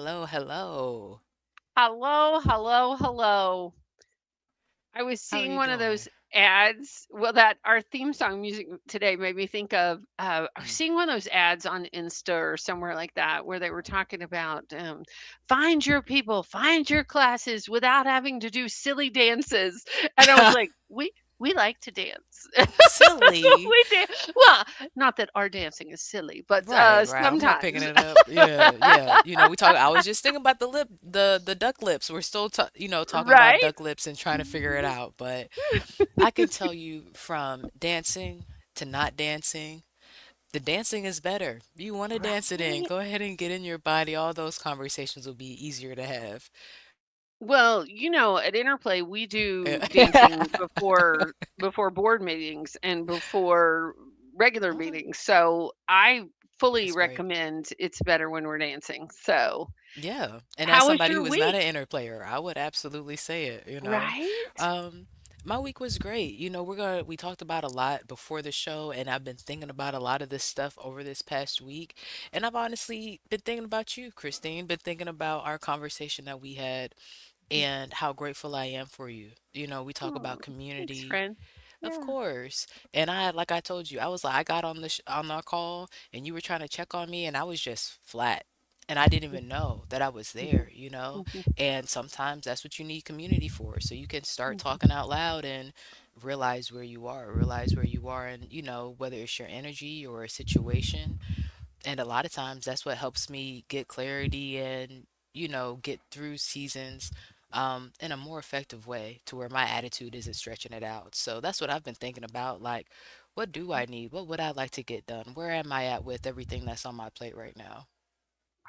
hello, hello. Hello, hello, hello. I was How are seeing you one of doing? those ads. Well, that our theme song music today made me think of. I was Mm. seeing one of those ads on Insta or somewhere like that where they were talking about find your people, find your classes without having to do silly dances. And I was like, we like to dance. Silly. We dance. Well, not that our dancing is silly, but Right, right. I'm not picking sometimes. it up. Yeah, yeah. We talk. I was just thinking about the duck lips. We're still, talking about Right? duck lips and trying to figure it out. But I can tell you from dancing to not dancing, the dancing is better. You want to dance it in, Right? go ahead and get in your body. All those conversations will be easier to have. Well, at Interplay, we do dancing Yeah. before board meetings and before regular Oh, meetings. So I fully that's great. recommend it's better when we're dancing. So, Yeah, and as how was somebody your who is not an week? inner player, I would absolutely say it. Right? Um, my week was great. We talked about a lot before the show, and I've been thinking about a lot of this stuff over this past week. And I've honestly been thinking about you, Christine, been thinking about our conversation that we had and how grateful I am for you. We talk Oh, about thanks, community, friend. of Yeah. course. And like I told you, I was like, I got on our call, and you were trying to check on me, and I was just flat, and I didn't even know that I was there. Mhm, And sometimes that's what you need community for, so you can start mhm, talking out loud and realize where you are, and whether it's your energy or a situation. And a lot of times that's what helps me get clarity and get through seasons in a more effective way to where my attitude isn't stretching it out. So that's what I've been thinking about. Like, what do I need? What would I like to get done? Where am I at with everything that's on my plate right now?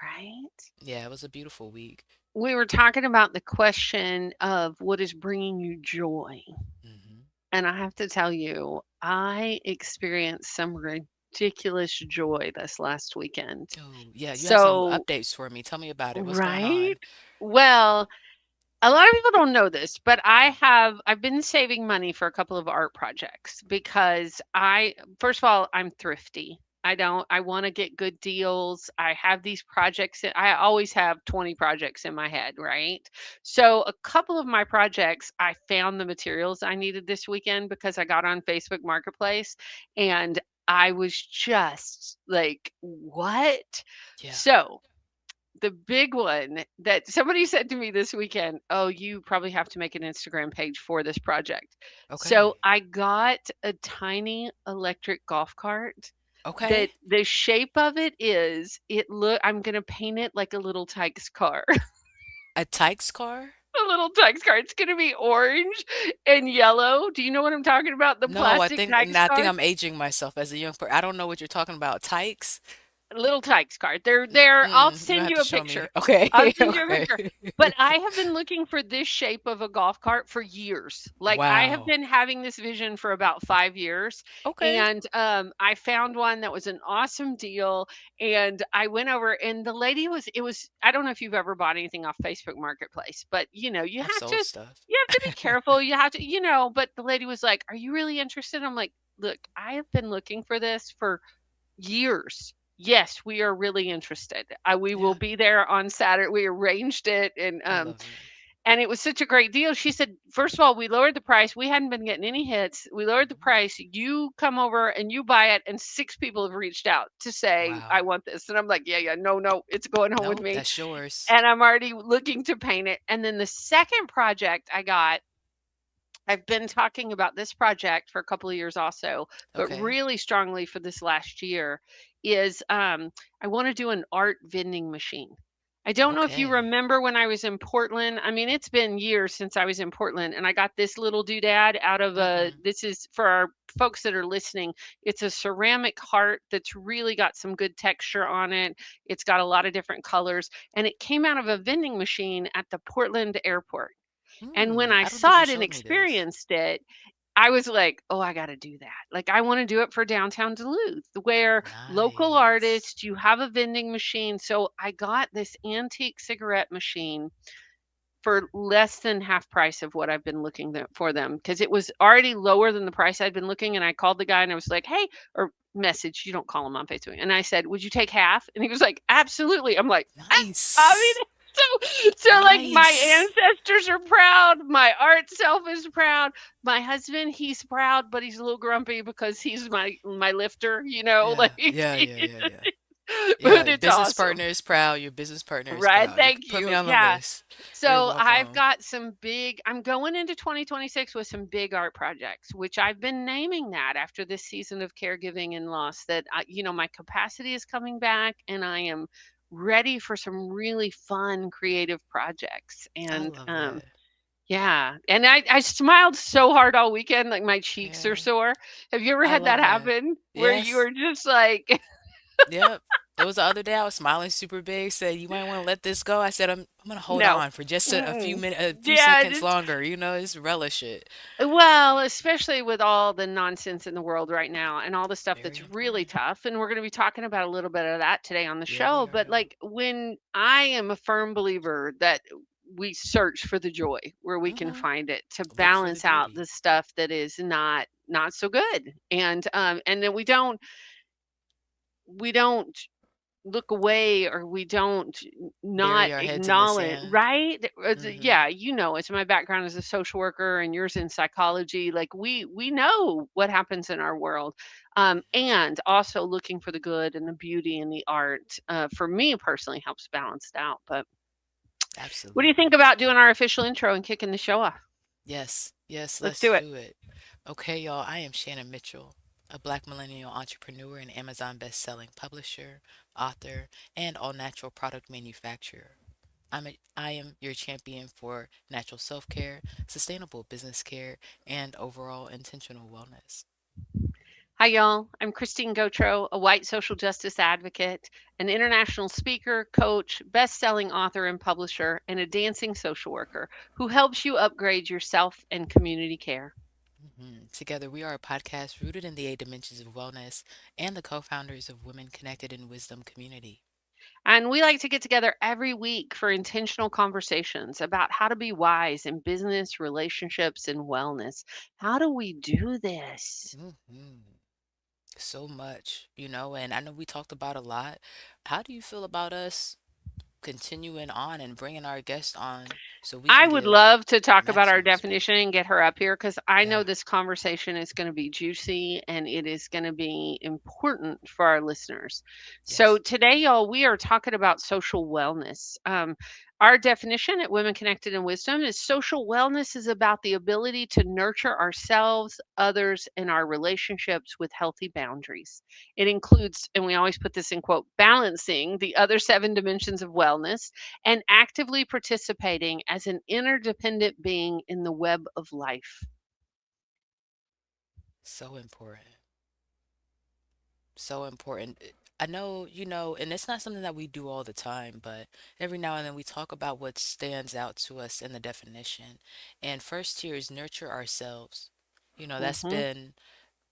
right? Yeah, it was a beautiful week. We were talking about the question of what is bringing you joy. Hmm. And I have to tell you, I experienced some ridiculous joy this last weekend. Oh, yeah, you have some So, updates for me. Tell me about it. What's going right? on? Well, a lot of people don't know this, but I've been saving money for a couple of art projects because first of all, I'm thrifty. I want to get good deals. I have these projects I always have 20 projects in my head, right? So a couple of my projects, I found the materials I needed this weekend because I got on Facebook Marketplace and I was just like, what? Yeah. So the big one that somebody said to me this weekend, "Oh, you probably have to make an Instagram page for this project." So Okay. I got a tiny electric golf cart that Okay. the shape of I'm gonna paint it like a little Tykes car. A Tykes car? A little Tykes car. It's gonna be orange and yellow. Do you know what I'm talking about? The No, I plastic think and Tykes I think car? I'm aging myself as a young person. I don't know what you're talking about. Tykes? Little Tikes card. I'll You send have you to a show me. picture. Okay. I'll send you a Okay. picture. But I have been looking for this shape of a golf cart for years. Like I have Wow. been having this vision for about 5 years. Okay. And I found one that was an awesome deal. And I went over and the lady I don't know if you've ever bought anything off Facebook Marketplace, but I've sold stuff. you have to be careful. You have to, but the lady was like, "Are you really interested?" I'm like, "Look, I have been looking for this for years. Yes, we are really interested. We will Yeah. be there on Saturday. We arranged it, I love it. and it was such a great deal. She said, first of all, we lowered the price. We hadn't been getting any hits. We lowered the Mhm. price. You come over and you buy it, and 6 people have reached out to say, I Wow. want this. And I'm like, yeah, yeah, no, no, it's going home with Nope, me. that's yours. And I'm already looking to paint it. And then the second project I got, I've been talking about this project for a couple of years also, but Okay. really strongly for this last year is I want to do an art vending machine. I don't know if you Okay. remember when I was in Portland. I mean, it's been years since I was in Portland, and I got this little doodad out of Mm-mm. this is for our folks that are listening. It's a ceramic heart that's really got some good texture on it. It's got a lot of different colors, and it came out of a vending machine at the Portland airport. And when I I don't think saw you it and showed me this. experienced it, I was like, "Oh, I gotta do that." Like, I wanna do it for downtown Duluth, where local Nice. artists, you have a vending machine. So I got this antique cigarette machine for less than half price of what I've been looking for them because it was already lower than the price I'd been looking. And I called the guy and I was like, hey, or message, you don't call him on Facebook. And I said, would you take half? And he was like, absolutely. I'm like, I Nice. mean, so like my Nice. ancestors are proud, my art self is proud, my husband, he's proud, but he's a little grumpy because he's my lifter, Yeah. like Yeah, yeah, yeah, yeah. but Yeah, it's business awesome. partner is proud. Your business partner is Right, proud. You can thank put me you. on the Yeah. list. You're So I've welcome. got I'm going into 2026 with some big art projects, which I've been naming that after this season of caregiving and loss that my capacity is coming back and I am ready for some really fun creative projects. I And love that. yeah, and I smiled so hard all weekend, like my cheeks are Yeah. sore. Have you ever I had that love that. happen where you Yes. were just like, Yep. It was the other day I was smiling super big, said, "You might want to let this go." I said, "I'm gonna hold no? on for just a few Mm-mm. minutes, a few Yeah, seconds longer, just relish it." well, especially with all the nonsense in the world right now and all the stuff Very that's really important. tough. And we're going to be talking about a little bit of that today on the Yeah, we show. are, But y'all. like when I am a firm believer that we search for the joy where we can Mm-hmm. find it to Look for the balance out beauty. the stuff that is not so good. And then we don't look away or we don't not Bury our heads in the acknowledge, sand. right? Mm-hmm. Yeah, it's my background as a social worker and yours in psychology. Like we know what happens in our world, and also looking for the good and the beauty and the art. For me personally, helps balance it out. But what do you think Absolutely. about doing our official intro and kicking the show off? Yes, yes, Let's let's do it. do it. Okay, y'all, I am Shannon Mitchell, a Black millennial entrepreneur and Amazon best-selling publisher, author, and all-natural product manufacturer. I am your champion for natural self-care, sustainable business care, and overall intentional wellness. Hi, y'all. I'm Christine Gautreaux, a white social justice advocate, an international speaker, coach, best selling author and publisher, and a dancing social worker who helps you upgrade your self and community care. Together, we are a podcast rooted in the 8 dimensions of wellness and the co-founders of Women Connected in Wisdom Community. And we like to get together every week for intentional conversations about how to be wise in business, relationships, and wellness. How do we do this? hmm So much, and I know we talked about a lot. How do you feel about us continuing on and bringing our guests on so we I can would give love to talk about our maximum definition space? and get her up here because I know Yeah. this conversation is going to be juicy and it is going to be important for our listeners. So, Yes. today, y'all, we are talking about social wellness. Our definition at Women Connected in Wisdom is social wellness is about the ability to nurture ourselves, others, and our relationships with healthy boundaries. It includes, and we always put this in quote, balancing the other 7 dimensions of wellness and actively participating as an interdependent being in the web of life. So important. So important. I know, and it's not something that we do all the time, but every now and then we talk about what stands out to us in the definition. And first here is nurture ourselves. That's Hmm. been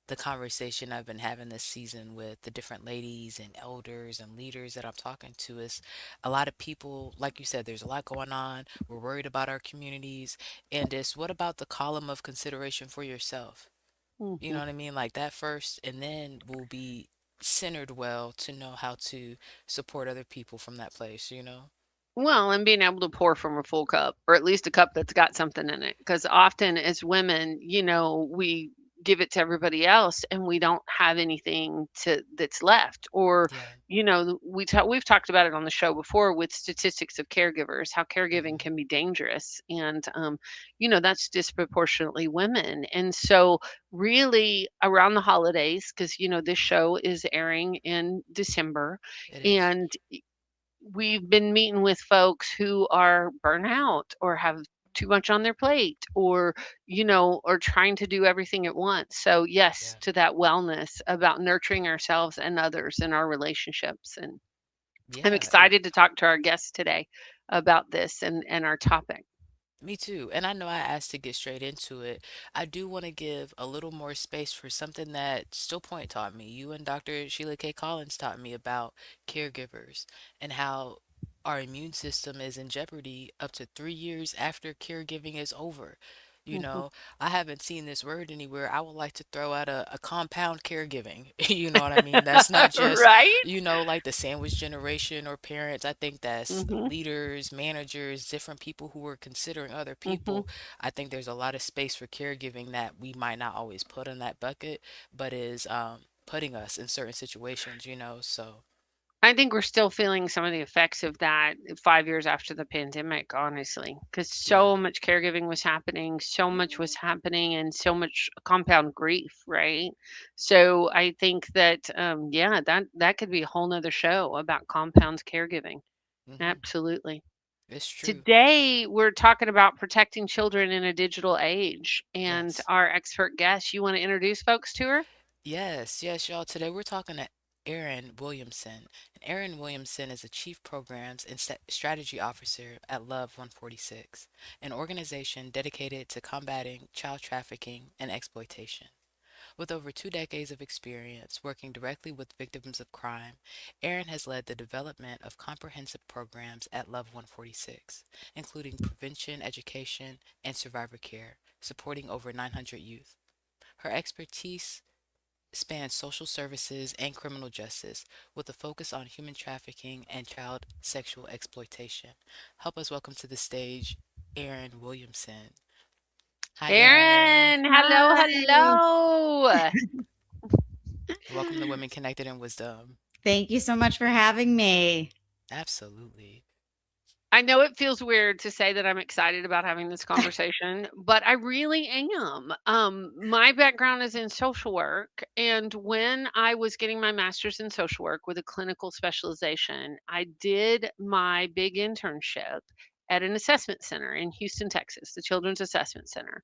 the conversation I've been having this season with the different ladies and elders and leaders that I'm talking to is a lot of people, like you said, there's a lot going on. We're worried about our communities. And it's what about the column of consideration for yourself? You know Hmm. what I mean? Like that first, and then we'll be centered well to know how to support other people from that place? Well, and being able to pour from a full cup, or at least a cup that's got something in it. Because often as women, we give it to everybody else and we don't have anything that's left. Or, Yeah. we've talked about it on the show before with statistics of caregivers, how caregiving hmm can be dangerous. And, that's disproportionately women. And so, really, around the holidays, because, this hmm show is airing in December. It is. And we've been meeting with folks who are burnout or have too much on their plate or or trying to do everything at once. So yes, Yeah. to that wellness about nurturing ourselves and others in our relationships. And I'm Yeah. excited to talk to our guests today about this and our topic. Me too. And I know I asked to get straight into it. I do want to give a little more space for something that Still Point taught me. You and Dr. Sheila K. Collins taught me about caregivers and how our immune system is in jeopardy up to 3 years after caregiving is over. You Mhm. know, I haven't seen this word anywhere. I would like to throw out a compound caregiving. You know what I mean? That's not just, Right? like the sandwich generation or parents. I think that's Mhm. leaders, managers, different people who are considering other Mhm. people. I think there's a lot of space for caregiving that we might not always put in that bucket, but is putting us in certain situations, so I think we're still feeling some of the effects of that 5 years after the pandemic, honestly, because yeah. so much caregiving was happening, so much was happening, and so much compound grief, right? So I think that, yeah, that could be a whole nother show about compound caregiving. Hmm. Absolutely. It's true. Today, we're talking about protecting children in a digital age, and Yes. our expert guest, you want to introduce folks to her? Yes, yes, y'all. Today we're talking to Erin Williamson. And Erin Williamson is a Chief Programs and Strategy Officer at Love 146, an organization dedicated to combating child trafficking and exploitation. With over 2 decades of experience working directly with victims of crime, Erin has led the development of comprehensive programs at Love 146, including prevention, education, and survivor care, supporting over 900 youth. Her expertise spans social services and criminal justice with a focus on human trafficking and child sexual exploitation. Help us welcome to the stage Erin Williamson. Hi, Erin. Erin, hello, Hi. hello. Welcome to Women Connected in Wisdom. Thank you so much for having me. Absolutely. I know it feels weird to say that I'm excited about having this conversation, but I really am. My background is in social work, and when I was getting my master's in social work with a clinical specialization, I did my big internship at an assessment center in Houston, Texas, the Children's Assessment Center,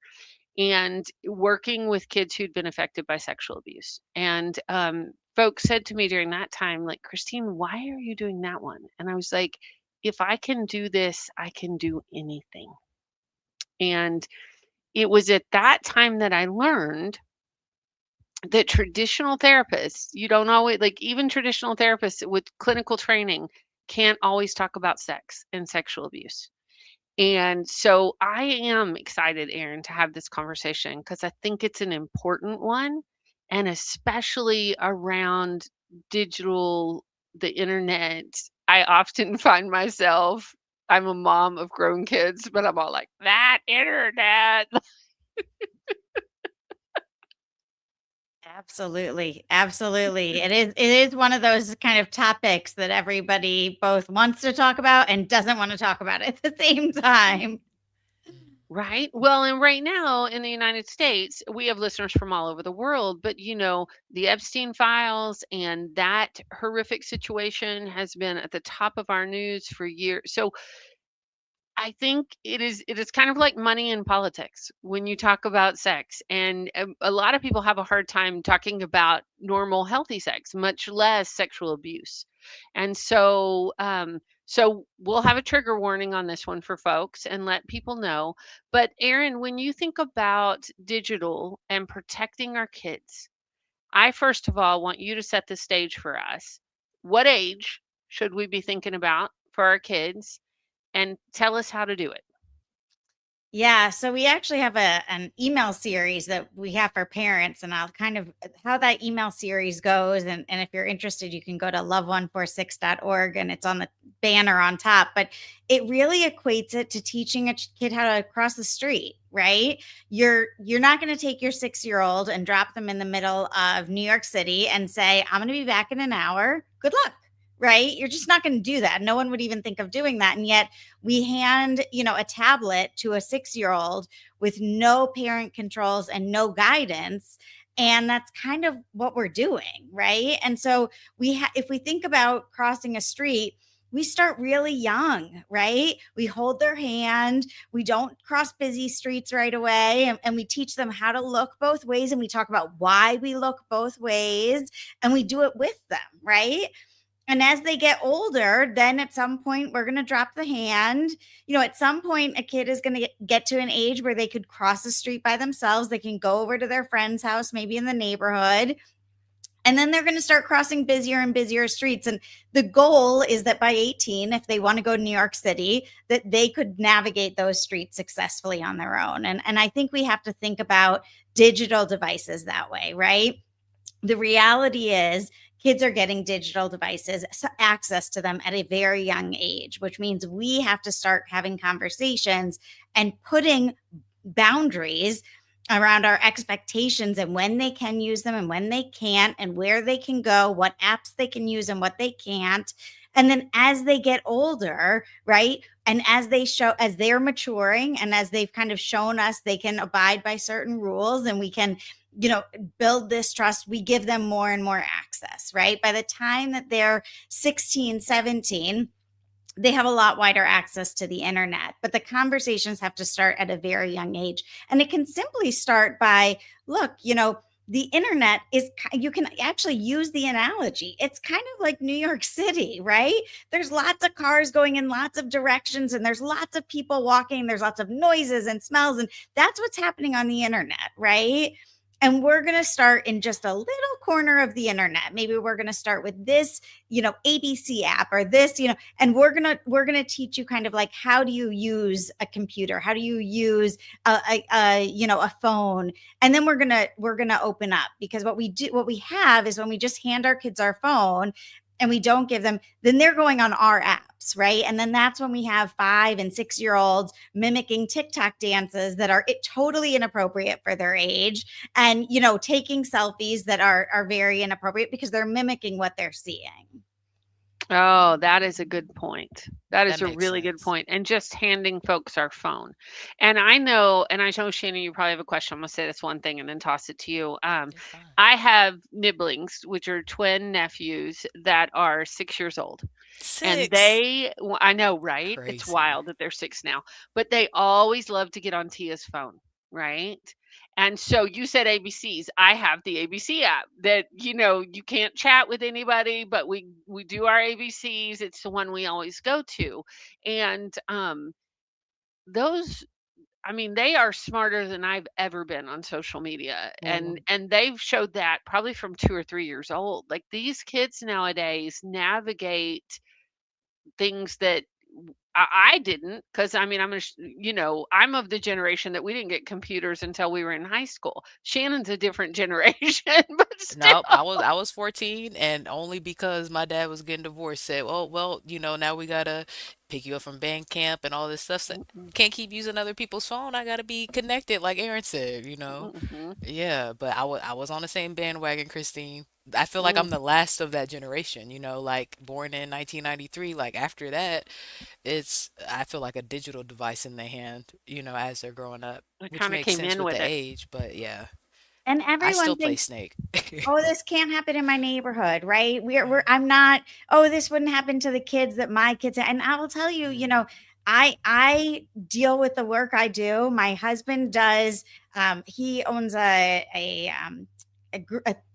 and working with kids who'd been affected by sexual abuse. And folks said to me during that time, like, Christine, why are you doing that one? And I was like, if I can do this, I can do anything. And it was at that time that I learned that traditional therapists, you don't always, like, even traditional therapists with clinical training can't always talk about sex and sexual abuse. And so I am excited, Erin, to have this conversation because I think it's an important one, and especially around digital, the internet. I often find myself, I'm a mom of grown kids, but I'm all like, that internet. Absolutely. Absolutely. It is one of those kind of topics that everybody both wants to talk about and doesn't want to talk about at the same time. Right. Well, and right now in the United States, we have listeners from all over the world, but the Epstein files and that horrific situation has been at the top of our news for years. So I think it is kind of like money in politics when you talk about sex, and a lot of people have a hard time talking about normal, healthy sex, much less sexual abuse. And so we'll have a trigger warning on this one for folks and let people know. But Erin, when you think about digital and protecting our kids, I first of all want you to set the stage for us. What age should we be thinking about for our kids? And tell us how to do it. Yeah, so we actually have an email series that we have for parents, and I'll kind of how that email series goes. And if you're interested, you can go to love146.org and it's on the banner on top. But it really equates it to teaching a kid how to cross the street, right? You're not going to take your 6-year-old and drop them in the middle of New York City and say, I'm going to be back in an hour. Good luck. Right? You're just not going to do that. No one would even think of doing that. And yet we hand a tablet to a 6-year-old with no parent controls and no guidance, and that's kind of what we're doing, right? And so if we think about crossing a street, we start really young, right? We hold their hand. We don't cross busy streets right away. And we teach them how to look both ways. And we talk about why we look both ways. And we do it with them, right? And as they get older, then at some point we're going to drop the hand. At some point a kid is going to get to an age where they could cross the street by themselves. They can go over to their friend's house, maybe in the neighborhood. And then they're going to start crossing busier and busier streets. And the goal is that by 18, if they want to go to New York City, that they could navigate those streets successfully on their own. And I think we have to think about digital devices that way, right? The reality is kids are getting digital devices, access to them at a very young age, which means we have to start having conversations and putting boundaries around our expectations and when they can use them and when they can't, and where they can go, what apps they can use and what they can't. And then as they get older, right? And as they're maturing, and as they've kind of shown us they can abide by certain rules, and we can, build this trust, we give them more and more access, right? By the time that they're 16, 17, they have a lot wider access to the internet, but the conversations have to start at a very young age. And it can simply start by, look, the internet is, you can actually use the analogy. It's kind of like New York City, right? There's lots of cars going in lots of directions, and there's lots of people walking. There's lots of noises and smells. And that's what's happening on the internet, right? And we're going to start in just a little corner of the internet. Maybe we're going to start with this, ABC app, or this, and we're going to teach you kind of like, how do you use a computer? How do you use a phone? And then we're going to open up, because what we have is, when we just hand our kids our phone and we don't give them, then they're going on our apps, right? And then that's when we have 5 and 6-year-olds mimicking TikTok dances that are totally inappropriate for their age, and taking selfies that are very inappropriate because they're mimicking what they're seeing. Oh, that is a good point. That That is a makes really good sense. point. And just handing folks our phone. And I know, Shannon, you probably have a question. I'm gonna say this one thing and then toss it to you. You're fine. I have nibblings, which are twin nephews that are 6 years old. And Six. I know, right? It's Crazy. wild that they're 6 now, but they always love to get on Tia's phone, right? And so you said ABCs. I have the ABC app that, you can't chat with anybody, but we do our ABCs. It's the one we always go to. And those, I mean, they are smarter than I've ever been on social media. And Mm. and they've showed that probably from 2 or 3 years old. Like, these kids nowadays navigate things that I didn't, because I mean, I'm of the generation that we didn't get computers until we were in high school. Shannon's a different generation, but still. Nope, I was 14, and only because my dad was getting divorced said, well, now we gotta pick you up from band camp and all this stuff. So Mm-mm, can't keep using other people's phone. I gotta be connected, like Aaron said. mm-mm, Yeah, but I was on the same bandwagon, Christine. I feel like I'm mm. the last of that generation, like born in 1993. Like after that, I feel like a digital device in their hand, as they're growing up, I which kind of makes came sense in with with the it. age, but yeah, And I still everyone play thinks, Snake. oh, this can't happen in my neighborhood, right? Right. I'm not, oh, this wouldn't happen to the kids that my kids, and I will tell you, Mm, I deal with the work I do. My husband does, he owns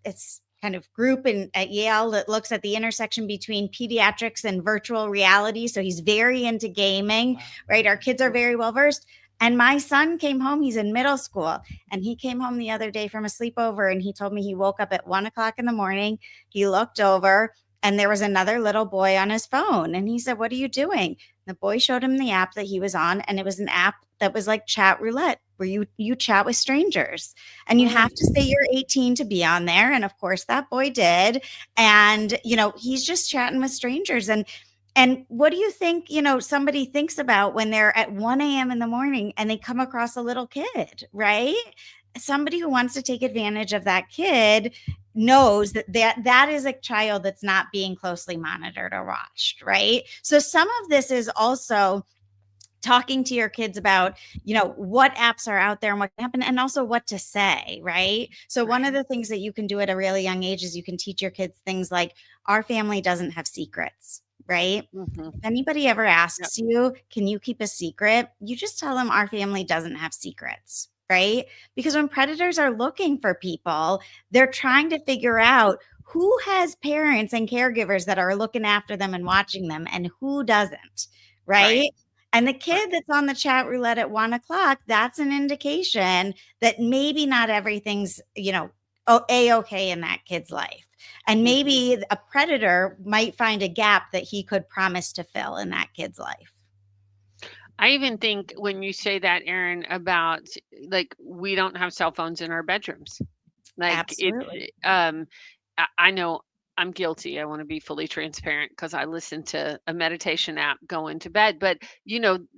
it's kind of group at Yale that looks at the intersection between pediatrics and virtual reality. So he's very into gaming, wow. right? Our kids are very well versed. And my son came home, he's in middle school, and he came home the other day from a sleepover, and he told me he woke up at 1 o'clock in the morning. He looked over, and there was another little boy on his phone. And he said, "What are you doing?" The boy showed him the app that he was on, and it was an app that was like chat roulette, where you chat with strangers, and you have to Mm, say you're 18 to be on there. And of course that boy did. And he's just chatting with strangers. And what do you think, somebody thinks about when they're at 1 a.m. in the morning and they come across a little kid, right? Somebody who wants to take advantage of that kid knows that is a child that's not being closely monitored or watched, right? So some of this is also talking to your kids about what apps are out there and what can happen, and also what to say, right? So one of right. the things that you can do at a really young age is you can teach your kids things like, our family doesn't have secrets, right? Hmm. If anybody ever Yep. asks you, can you keep a secret, you just tell them, our family doesn't have secrets, right? Because when predators are looking for people, they're trying to figure out who has parents and caregivers that are looking after them and watching them, and who doesn't, Right. right? And the Right. kid that's on the chat roulette at 1 o'clock, that's an indication that maybe not everything's, a-okay in that kid's life. And Mhm. maybe a predator might find a gap that he could promise to fill in that kid's life. I even think when you say that, Erin, about like we don't have cell phones in our bedrooms. Like it's Absolutely. I know I'm guilty. I want to be fully transparent because I listen to a meditation app going to bed. But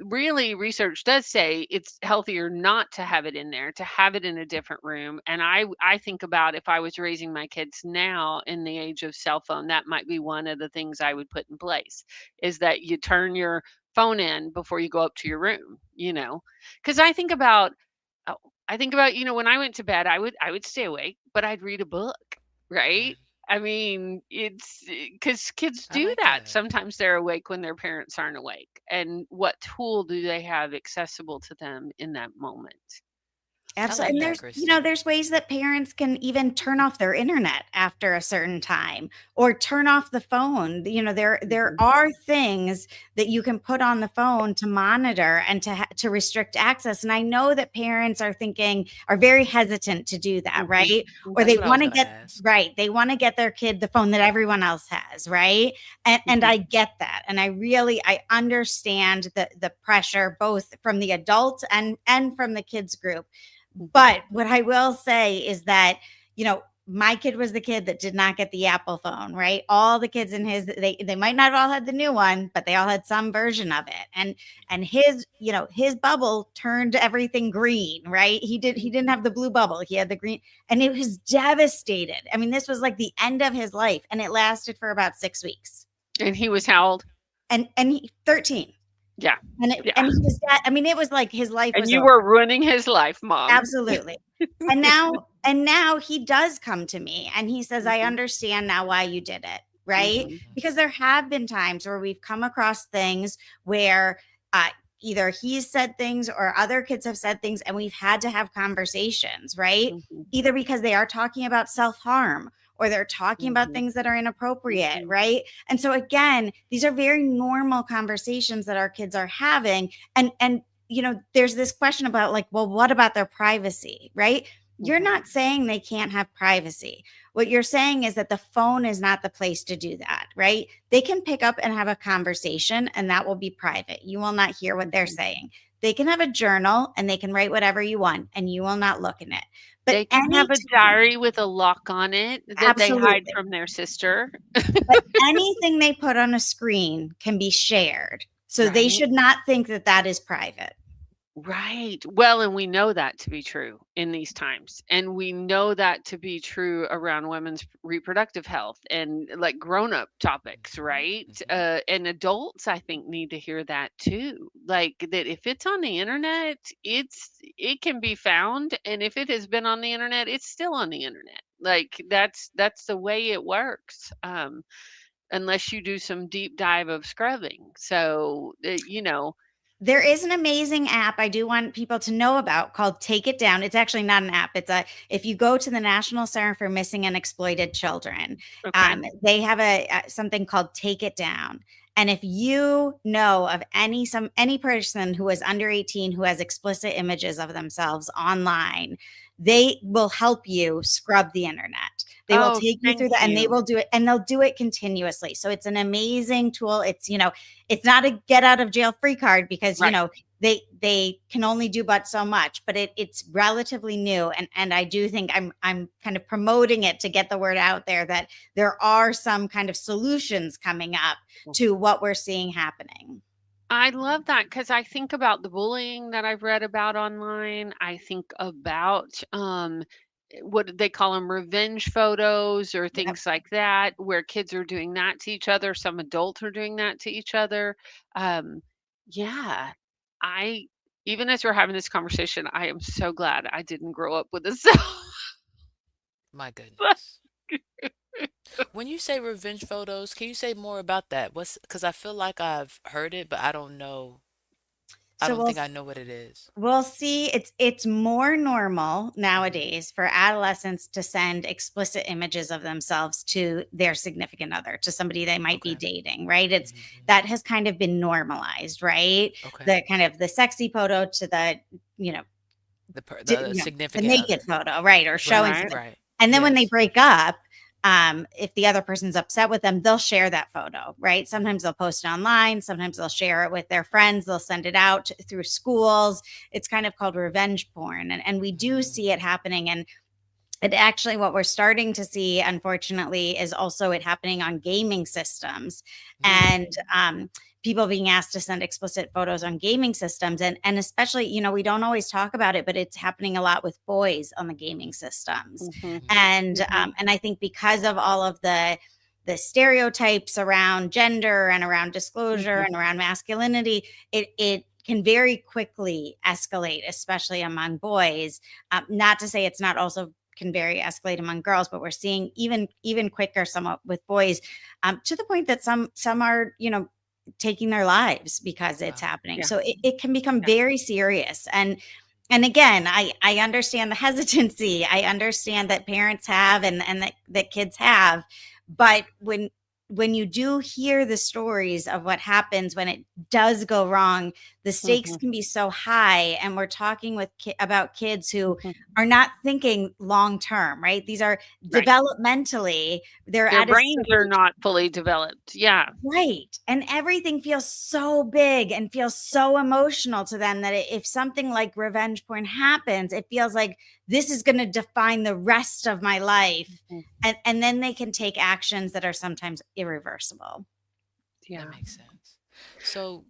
really research does say it's healthier not to have it in there, to have it in a different room. And I think about if I was raising my kids now in the age of cell phone, that might be one of the things I would put in place is that you turn your phone in before you go up to your room, because oh, I think about, when I went to bed, I would stay awake, but I'd read a book, right? Yeah, I mean, it's because kids I do like that. that. Sometimes they're awake when their parents aren't awake. And what tool do they have accessible to them in that moment? I Absolutely. love And that, there's, Christy. there's ways that parents can even turn off their internet after a certain time or turn off the phone. There Mhm, are things that you can put on the phone to monitor and to restrict access. And I know that parents are very hesitant to do that, mhm, right? Or That's they mhm, what I want was to gonna get ask. right, they want to get their kid the phone that everyone else has, right? And mhm, I get that. And I understand the pressure both from the adults and from the kids group. mhm, But what I will say is that, my kid was the kid that did not get the Apple phone, right? All the kids in his they might not all had the new one, but they all had some version of it. And his bubble turned everything green, right? He didn't mhm. have the blue bubble. He had the green, and it was devastated. I mean, this was like the end of his life, and it lasted for about 6 weeks. And he was how old? And he 13. Yeah, And yeah. he was that, I mean, it was like his life And was you over. were ruining his life, mom. Absolutely. And now he does come to me and he says, "I Mhm, understand now why you did it." Right? mhm, Because there have been times where we've come across things where uh, either he's said things or other kids have said things, and we've had to have conversations, right? mhm, Either because they are talking about self-harm or they're talking about mhm, things that are inappropriate, mhm, right? And so again, these are very normal conversations that our kids are having. And there's this question about, like, well, what about their privacy, right? You're mhm, not saying they can't have privacy. What you're saying is that the phone is not the place to do that, right? They can pick up and have a conversation, and that will be private. You will not hear what they're mhm. saying. They can have a journal and they can write whatever you want, and you will not look in it. But They can have a anytime, diary with a lock on it that they hide absolutely. from their sister. But anything they put on a screen can be shared. So they Right? should not think that that is private. Right. Well, and we know that to be true in these times. And we know that to be true around women's reproductive health and like grown-up topics, Mhm, right? mhm. And adults, I think, need to hear that too. Like that if it's on the internet, it can be found. And if it has been on the internet, it's still on the internet. Like that's the way it works. Unless you do some deep dive of scrubbing. So, There is an amazing app I do want people to know about called Take It Down. It's actually not an app. If you go to the National Center for Missing and Exploited Children, okay. they have something called Take It Down. And if you know of any person who is under 18 who has explicit images of themselves online, they will help you scrub the internet. They will Oh, take you through thank that, and they you. will do it, and they'll do it continuously. So it's an amazing tool. It's not a get out of jail free card because Right. they can only do but so much, but it's relatively new, and I do think I'm kind of promoting it to get the word out there that there are some kind of solutions coming up to what we're seeing happening. I love that because I think about the bullying that I've read about online. I think about what did they call them, revenge photos or Yep. things like that, where kids are doing that to each other. Some adults are doing that to each other. Um, yeah, I even as we're having this conversation, I am so glad I didn't grow up with a cell. My goodness. When you say revenge photos, can you say more about that? Because I feel like I've heard it, but I don't know. I So don't think I know what it is. we'll see. It's more normal Mhm. nowadays for adolescents to send explicit images of themselves to their significant other, to somebody they might be Okay. dating, right? It's Mhm, mhm. That has kind of been normalized, right? Okay. The kind of the sexy photo to the, you know, The the significant naked other. photo, right? Or showing Right, Right. something. right. And then when they Yes. break up, if the other person's upset with them, they'll share that photo, right? Sometimes they'll post it online. Sometimes they'll share it with their friends. They'll send it out through schools. It's kind of called revenge porn. And we do Mm, see it happening. And it actually, what we're starting to see, unfortunately, is also it happening on gaming systems, mm, and people being asked to send explicit photos on gaming systems, and especially, we don't always talk about it, but it's happening a lot with boys on the gaming systems. Mhm. And I think because of all of the stereotypes around gender and around disclosure Mhm. and around masculinity, it can very quickly escalate, especially among boys. Not to say it's not also can very escalate among girls, but we're seeing even quicker somewhat with boys, to the point that some are taking their lives because it's wow. happening. Yeah. So it can become Yeah. very serious. And again, I understand the hesitancy. I understand that parents have and that kids have, but when you do hear the stories of what happens when it does go wrong, the stakes Mhm. can be so high. And we're talking about kids who Mhm. are not thinking long term, right? These are Right. developmentally, they're Their at a brains are stage. not fully developed. Yeah. Right. And everything feels so big and feels so emotional to them that if something like revenge porn happens, it feels like this is going to define the rest of my life. Mhm. And then they can take actions that are sometimes irreversible. That Yeah. makes sense. So,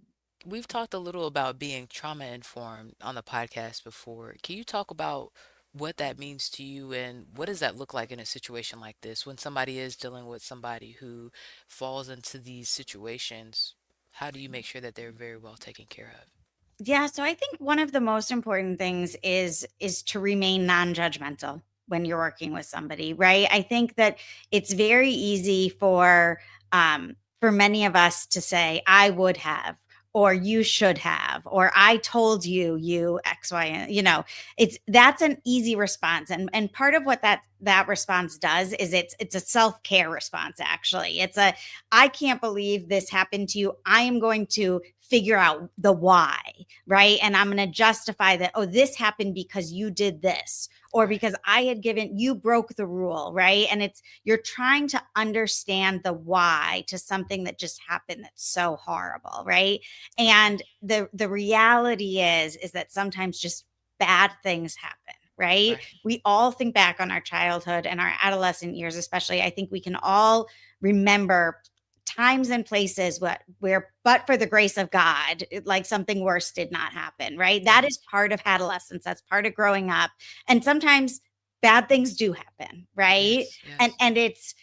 we've talked a little about being trauma informed on the podcast before. Can you talk about what that means to you and what does that look like in a situation like this when somebody is dealing with somebody who falls into these situations? How do you make sure that they're very well taken care of? Yeah, so I think one of the most important things is to remain non-judgmental when you're working with somebody, right? I think that it's very easy for many of us to say I would have, or you should have, or I told you, you X Y and that's an easy response. And part of what that response does is it's a self-care response. Actually, it's a I can't believe this happened to you. I am going to figure out the why, right? And I'm going to justify that, oh, this happened because you did this, or Right. because I had given you broke the rule, right? And you're trying to understand the why to something that just happened that's so horrible, right? Okay. And the reality is that sometimes just bad things happen, right? Right. We all think back on our childhood and our adolescent years, especially. I think we can all remember times and places where but for the grace of God, like something worse did not happen, right? That is Yes. part of adolescence. That's part of growing up. And sometimes bad things do happen, right? Yes. And Yes. and it's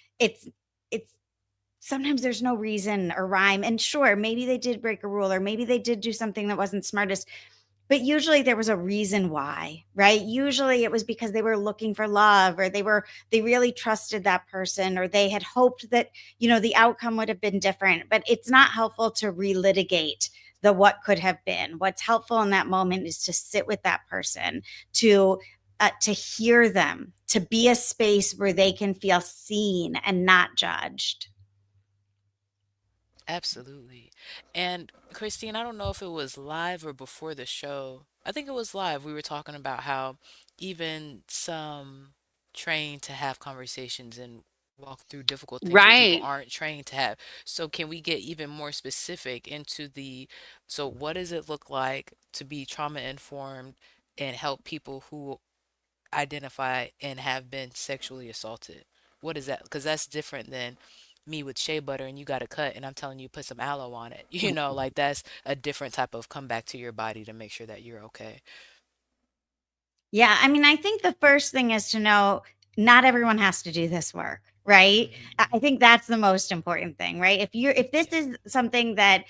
sometimes there's no reason or rhyme. And sure, maybe they did break a rule, or maybe they did do something that wasn't smartest, but usually there was a reason why, right? Usually it was because they were looking for love, or they really trusted that person, or they had hoped that, the outcome would have been different. But it's not helpful to relitigate the what could have been. What's helpful in that moment is to sit with that person, to hear them, to be a space where they can feel seen and not judged. Absolutely. And Christine, I don't know if it was live or before the show. I think it was live. We were talking about how even some trained to have conversations and walk through difficult things with people Right. aren't trained to have. So can we get even more specific into so what does it look like to be trauma informed and help people who identify and have been sexually assaulted? What is that? Because that's different than me with shea butter and you got a cut and I'm telling you put some aloe on it. Like that's a different type of comeback to your body to make sure that you're okay. Yeah, I mean, I think the first thing is to know not everyone has to do this work, right? I Hmm. think that's the most important thing, right? If this Yeah. is something that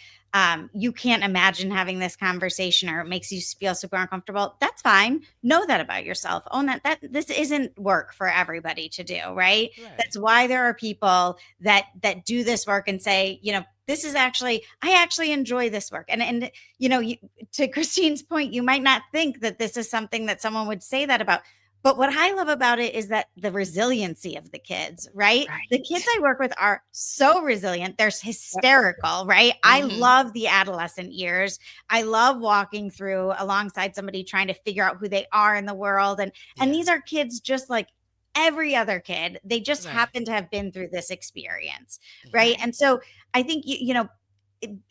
you can't imagine having this conversation, or it makes you feel super uncomfortable, that's fine. Know that about yourself. Own that this isn't work for everybody to do, right? Right. That's why there are people that do this work and say, this is actually I actually enjoy this work. And you, to Christine's point, you might not think that this is something that someone would say that about. But what I love about it is that the resiliency of the kids, right? The kids Right. I work with are so resilient. They're Yep. hysterical, right? I Hmm. love the adolescent years. I love walking through alongside somebody trying to figure out who they are in the world. And these Yes. are kids just like every other kid. They just Right. happen to have been through this experience, right? Mhm. And so I think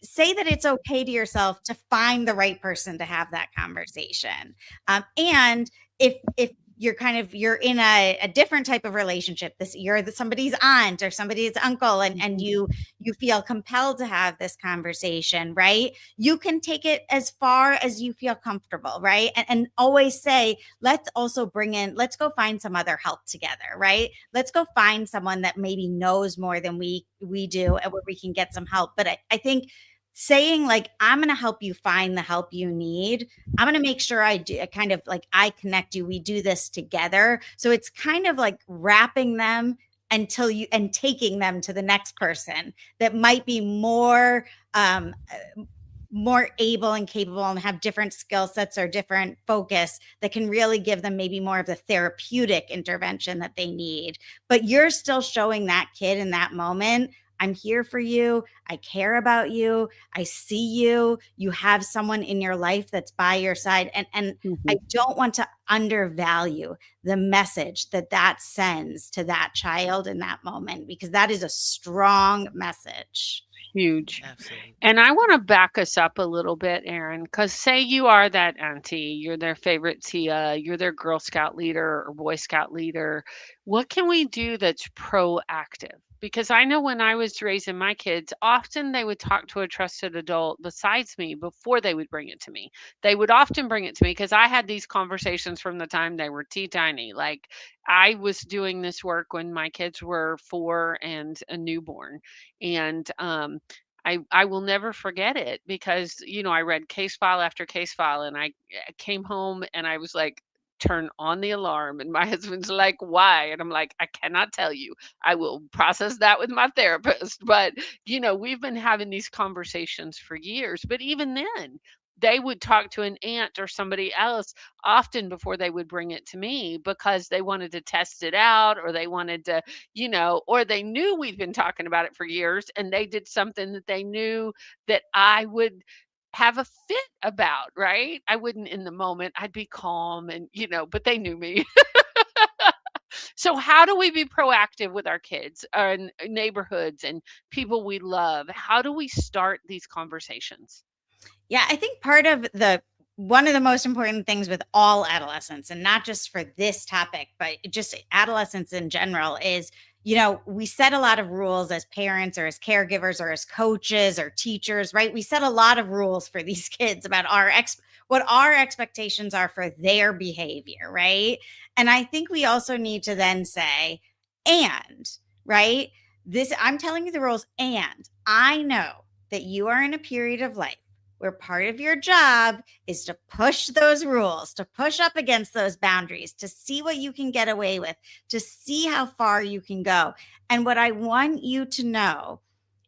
say that it's okay to yourself to find the right person to have that conversation. And if you're in a different type of relationship, this you're somebody's aunt or somebody's uncle, and Mhm. you feel compelled to have this conversation, right? You can take it as far as you feel comfortable, right? And always say, let's go find some other help together, right? Let's go find someone that maybe knows more than we do, and where we can get some help. But I think saying, like, I'm going to help you find the help you need, I'm going to make sure I do, kind of like, I connect you, we do this together. So it's kind of like wrapping them until you and taking them to the next person that might be more able and capable and have different skill sets or different focus that can really give them maybe more of the therapeutic intervention that they need. But you're still showing that kid in that moment, I'm here for you. I care about you. I see you. You have someone in your life that's by your side. And I Mhm. don't want to undervalue the message that that sends to that child in that moment, because that is a strong message. Huge. Absolutely. And I want to back us up a little bit, Erin, because say you are that auntie, you're their favorite Tia, you're their Girl Scout leader or Boy Scout leader. What can we do that's proactive? Because I know when I was raising my kids, often they would talk to a trusted adult besides me before they would bring it to me. They would often bring it to me because I had these conversations from the time they were tea tiny. Like I was doing this work when my kids were 4 and a newborn. And I will never forget it because, I read case file after case file and I came home and I was like, turn on the alarm. And my husband's like, why? And I'm like, I cannot tell you. I will process that with my therapist. But, we've been having these conversations for years. But even then, they would talk to an aunt or somebody else often before they would bring it to me because they wanted to test it out or they wanted to or they knew we'd been talking about it for years and they did something that they knew that I would have a fit about, right? I wouldn't in the moment. I'd be calm and, but they knew me. So how do we be proactive with our kids and neighborhoods and people we love? How do we start these conversations? Yeah, I think part of the one of the most important things with all adolescents, and not just for this topic, but just adolescents in general, is we set a lot of rules as parents or as caregivers or as coaches or teachers, right? We set a lot of rules for these kids about what our expectations are for their behavior, right? And I think we also need to then say, and, right? This, I'm telling you the rules, and I know that you are in a period of life where part of your job is to push those rules, to push up against those boundaries, to see what you can get away with, to see how far you can go. And what I want you to know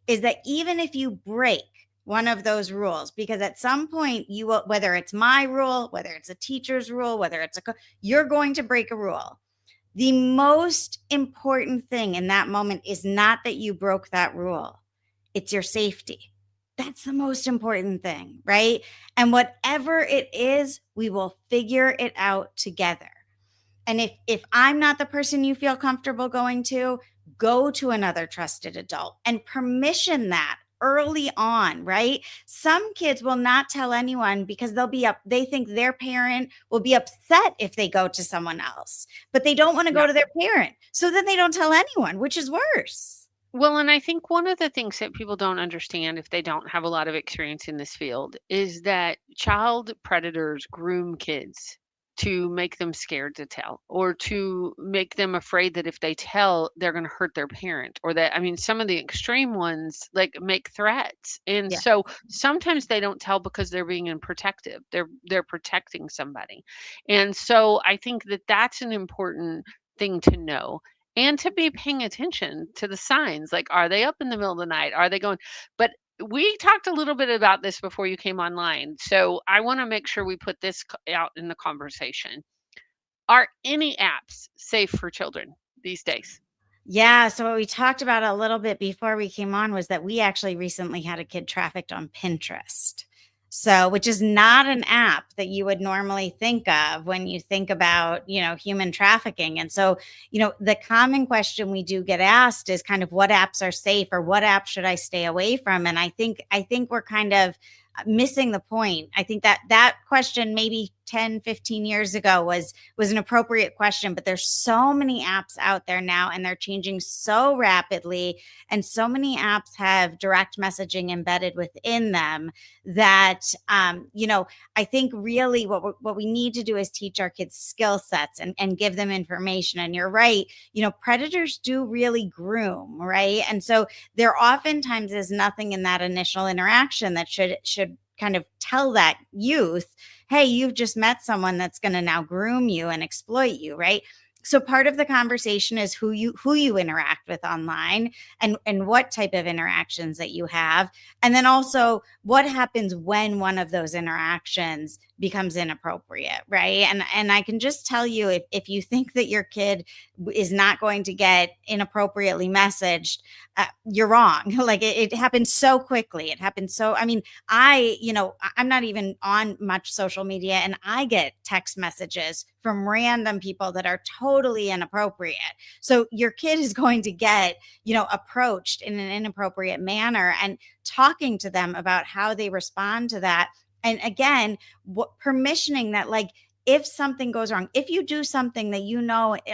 is that even if you break one of those rules, because at some point you will, whether it's my rule, whether it's a teacher's rule, whether it's you're going to break a rule. The most important thing in that moment is not that you broke that rule, it's your safety. That's the most important thing, right? And whatever it is, we will figure it out together. And if I'm not the person you feel comfortable going to, go to another trusted adult and permission that early on, right? Some kids will not tell anyone because they think their parent will be upset if they go to someone else, but they don't want to go Yeah. to their parent. So then they don't tell anyone, which is worse. Well, and I think one of the things that people don't understand if they don't have a lot of experience in this field is that child predators groom kids to make them scared to tell or to make them afraid that if they tell, they're going to hurt their parent or that, I mean, some of the extreme ones like make threats. And Yeah. so sometimes they don't tell because they're being protective. They're protecting somebody. And so I think that that's an important thing to know and to be paying attention to the signs. Like, are they up in the middle of the night? Are they going? But we talked a little bit about this before you came online. So I want to make sure we put this out in the conversation. Are any apps safe for children these days? Yeah. So what we talked about a little bit before we came on was that we actually recently had a kid trafficked on Pinterest. So, which is not an app that you would normally think of when you think about, human trafficking. And so, the common question we do get asked is kind of what apps are safe or what app should I stay away from? And I think we're kind of missing the point. I think that question maybe 10, 15 years ago was an appropriate question, but there's so many apps out there now and they're changing so rapidly, and so many apps have direct messaging embedded within them that I think really what we need to do is teach our kids skill sets and give them information. And you're right, predators do really groom, right? And so there oftentimes is nothing in that initial interaction that should kind of tell that youth, hey, you've just met someone that's going to now groom you and exploit you, right? So part of the conversation is who you interact with online, and what type of interactions that you have, and then also what happens when one of those interactions becomes inappropriate, right? And I can just tell you, if you think that your kid is not going to get inappropriately messaged, you're wrong. Like it happens so quickly. It happens so. I mean, I'm not even on much social media, and I get text messages from random people that are totally inappropriate. So your kid is going to get, approached in an inappropriate manner, and talking to them about how they respond to that. And again, permissioning that, like, if something goes wrong, if you do something that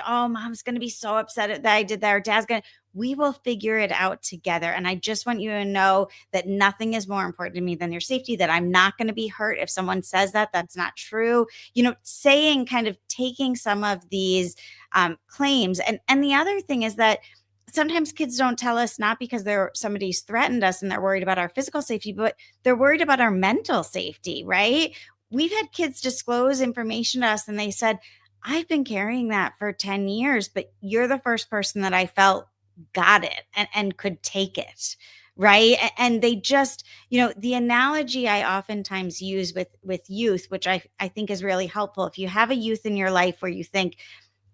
oh, mom's going to be so upset that I did that, or dad's going to, we will figure it out together. And I just want you to know that nothing is more important to me than your safety, that I'm not going to be hurt if someone says that. That's not true. Saying, kind of taking some of these claims. And the other thing is that sometimes kids don't tell us, not because somebody's threatened us and they're worried about our physical safety, but they're worried about our mental safety, right? We've had kids disclose information to us and they said, I've been carrying that for 10 years, but you're the first person that I felt got it and could take it. Right. And they just, the analogy I oftentimes use with youth, which I think is really helpful. If you have a youth in your life where you think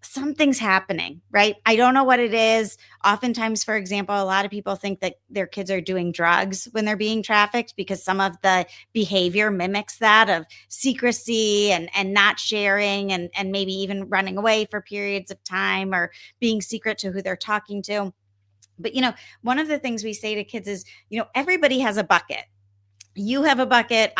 something's happening, right? I don't know what it is. Oftentimes, for example, a lot of people think that their kids are doing drugs when they're being trafficked, because some of the behavior mimics that of secrecy and not sharing, and maybe even running away for periods of time, or being secret to who they're talking to. But, one of the things we say to kids is, everybody has a bucket. You have a bucket.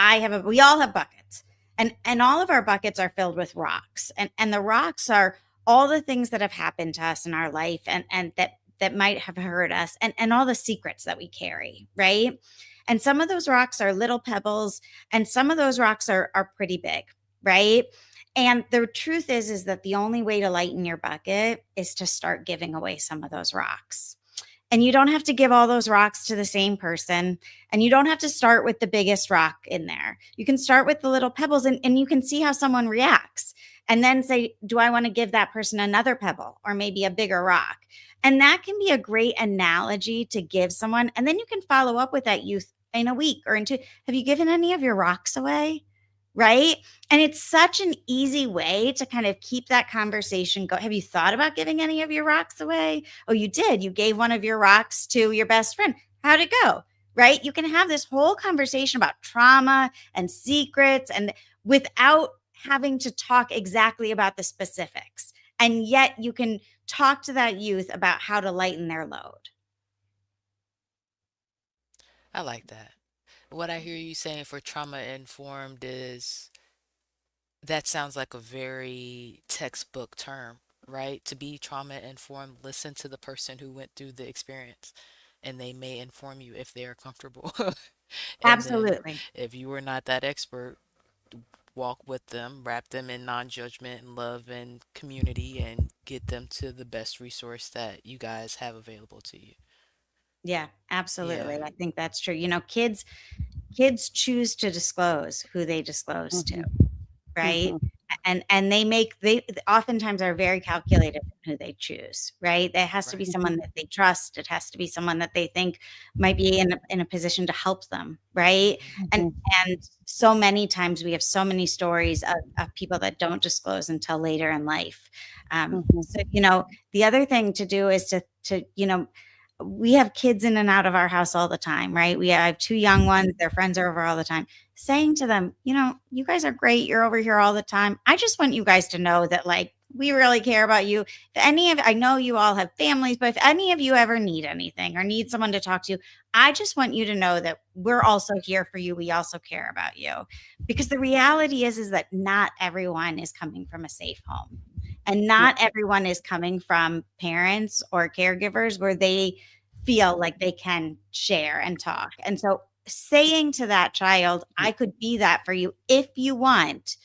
We all have buckets. And all of our buckets are filled with rocks. And the rocks are all the things that have happened to us in our life, and that might have hurt us, and all the secrets that we carry, right? And some of those rocks are little pebbles, and some of those rocks are pretty big, right? And the truth is that the only way to lighten your bucket is to start giving away some of those rocks. And you don't have to give all those rocks to the same person. And you don't have to start with the biggest rock in there. You can start with the little pebbles, and you can see how someone reacts. And then say, do I want to give that person another pebble, or maybe a bigger rock? And that can be a great analogy to give someone. And then you can follow up with that youth in a week or in two. Have you given any of your rocks away? Right? And it's such an easy way to kind of keep that conversation going. Have you thought about giving any of your rocks away? Oh, you did. You gave one of your rocks to your best friend. How'd it go? Right? You can have this whole conversation about trauma and secrets, and without having to talk exactly about the specifics. And yet you can talk to that youth about how to lighten their load. I like that. What I hear you saying for trauma informed is, that sounds like a very textbook term, right? To be trauma informed, listen to the person who went through the experience, and they may inform you if they are comfortable. And then Absolutely. if you are not that expert, walk with them, wrap them in non-judgment and love and community, and get them to the best resource that you guys have available to you. Yeah, Yeah. absolutely. I think that's true. Kids choose to disclose who they disclose to, Mhm. right? Mhm. And they oftentimes are very calculated in who they choose, right? There has to be Right. someone Mhm. that they trust. It has to be someone that they think might be in a position to help them, right? Hmm. And Mhm. and so many times we have so many stories of people that don't disclose until later in life. Mhm. So the other thing to do is to we have kids in and out of our house all the time, right? I have two young ones, their friends are over all the time. Saying to them, you guys are great. You're over here all the time. I just want you guys to know that, like, we really care about you. If I know you all have families, but if any of you ever need anything or need someone to talk to, I just want you to know that we're also here for you. We also care about you. Because the reality is that not everyone is coming from a safe home. And Yeah. not everyone is coming from parents or caregivers where they feel like they can share and talk. And so saying to that child, I could be that for you if you want,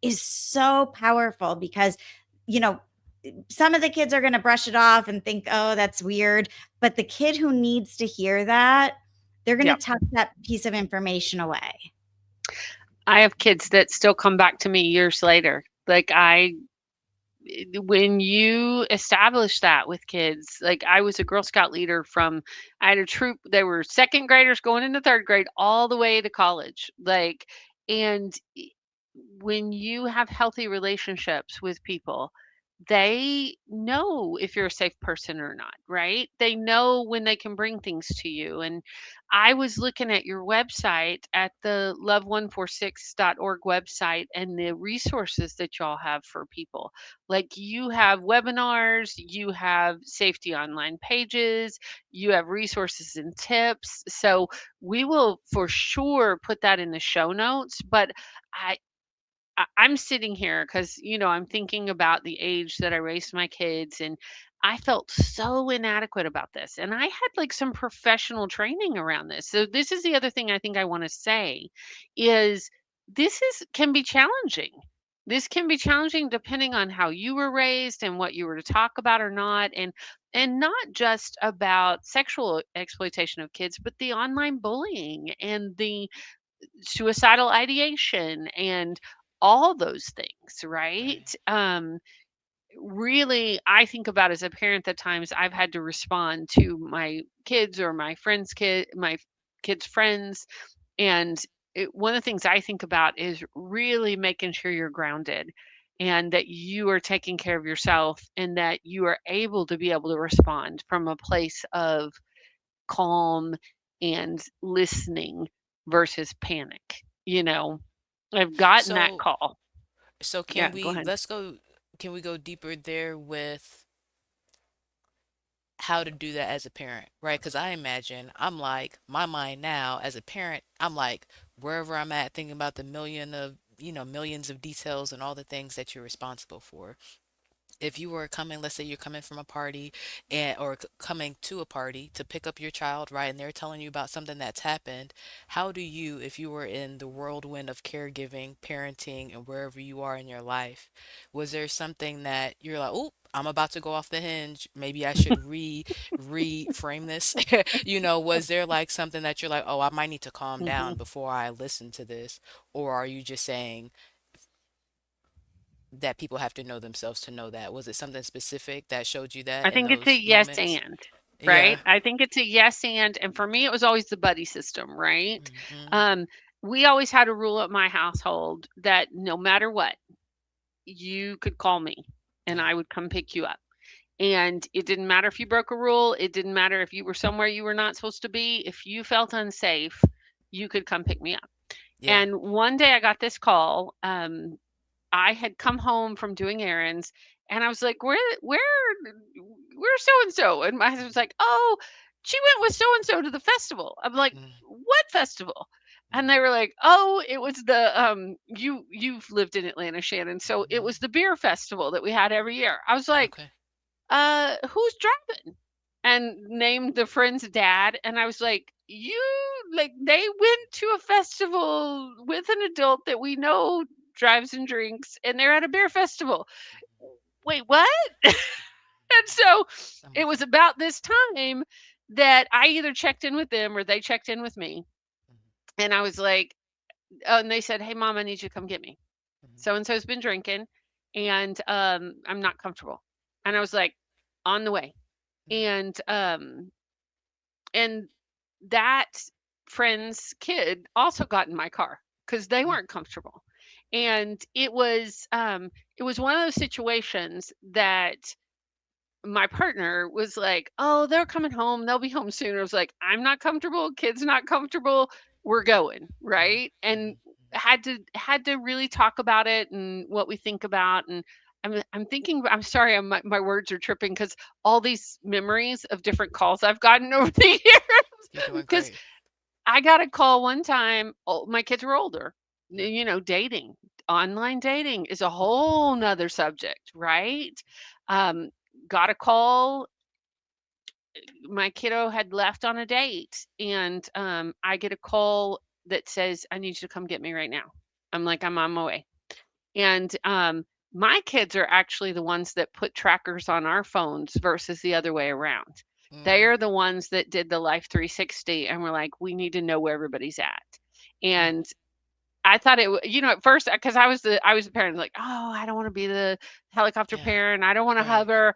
is so powerful because, you know, some of the kids are going to brush it off and think, oh, that's weird. But the kid who needs to hear that, they're going to Yeah. tuck that piece of information away. I have kids that still come back to me years later. Like when you establish that with kids, like I was a Girl Scout leader I had a troop, they were second graders going into third grade all the way to college. Like, and when you have healthy relationships with people, they know if you're a safe person or not, right? They know when they can bring things to you. And I was looking at your website, at the love146.org website, and the resources that y'all have for people. Like, you have webinars, you have safety online pages, you have resources and tips. So we will for sure put that in the show notes. But I, I'm sitting here because, I'm thinking about the age that I raised my kids, and I felt so inadequate about this. And I had like some professional training around this. So this is the other thing I think I want to say is can be challenging. This can be challenging depending on how you were raised and what you were to talk about or not. And not just about sexual exploitation of kids, but the online bullying and the suicidal ideation and all those things, right? Right. Really, I think about as a parent, the times I've had to respond to my kids or my kids' friends. And one of the things I think about is really making sure you're grounded and that you are taking care of yourself and that you are able to respond from a place of calm and listening versus panic. I've gotten that So, call. so Yeah, can go we ahead. let's go can we go deeper there with how to do that as a parent, right? Because I imagine I'm like, my mind now as a parent, I'm like, wherever I'm at, thinking about the millions of details and all the things that you're responsible for. If you were coming, let's say you're coming from a party or coming to a party to pick up your child, right? And they're telling you about something that's happened. How do you, if you were in the whirlwind of caregiving, parenting, and wherever you are in your life, was there something that you're like, oh, I'm about to go off the hinge. Maybe I should reframe this. Was there like something that you're like, oh, I might need to calm down Mhm. before I listen to this? Or are you just saying that people have to know themselves to know that? Was it something specific that showed you that I in think it's a those yes moments? and, right? Yeah. I think it's a yes and for me, it was always the buddy system, right? Hmm. Um, we always had a rule at my household that no matter what, you could call me and Yeah. I would come pick you up. And it didn't matter if you broke a rule, it didn't matter if you were somewhere you were not supposed to be. If you felt unsafe, you could come pick me up. Yeah. And one day I got this call. I had come home from doing errands and I was like, where's so and so? And my husband's like, oh, she went with so and so to the festival. I'm like, Mm-hmm. what festival? And they were like, oh, it was the you've lived in Atlanta, Shannon. So it Hmm. was the beer festival that we had every year. I was like, Okay. who's driving? And named the friend's dad. And I was like, they went to a festival with an adult that we know drives and drinks, and they're at a beer festival. Wait, what? And so I'm it with was you. about this time that I either checked in with them or they checked in with me. Hmm. And I was like, oh, and they said, hey, mom, I need you to come get me. Hmm. So and so's been drinking and I'm not comfortable. And I was like, on the way. And and that friend's kid also got in my car because they Hmm. weren't comfortable. And it was one of those situations that my partner was like, "Oh, they're coming home. They'll be home soon." I was like, "I'm not comfortable. Kid's not comfortable. We're going." Mhm, Right. And mhm, mhm. had to really talk about it and what we think about. And I'm thinking, I'm sorry, my words are tripping because all these memories of different calls I've gotten over the years. You're doing Because great. I got a call one time, my kids were older, Mm, dating, online dating is a whole nother subject, right? Um, got a call, my kiddo had left on a date, and I get a call that says, "I need you to come get me right now." I'm like, "I'm on my way." And my kids are actually the ones that put trackers on our phones versus the other way around. They mm, are the ones that did the Life 360 and were like, "We need to know where everybody's at." mm. And I thought at first, because I was the parent, like, "Oh, I don't want to be the helicopter Yeah, parent. I don't want to right. hover."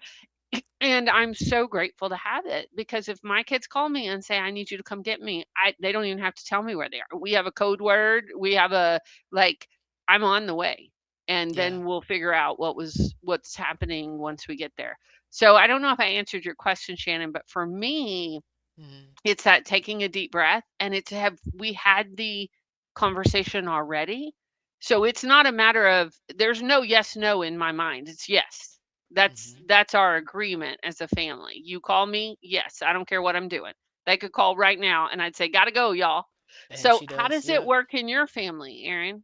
And I'm so grateful to have it, because if my kids call me and say, "I need you to come get me," they don't even have to tell me where they are. We have a code word. We have a, like, I'm on the way. And Yeah. then we'll figure out what's happening once we get there. So I don't know if I answered your question, Shannon, but for me, Mhm, it's that taking a deep breath, and it's have we had the conversation already. So it's not a matter of, there's no yes, no in my mind. It's yes. mhm. That's our agreement as a family. You call me, yes, I don't care what I'm doing. They could call right now and I'd say, "Gotta go, y'all." And So she how does, does it yeah. work in your family, Erin?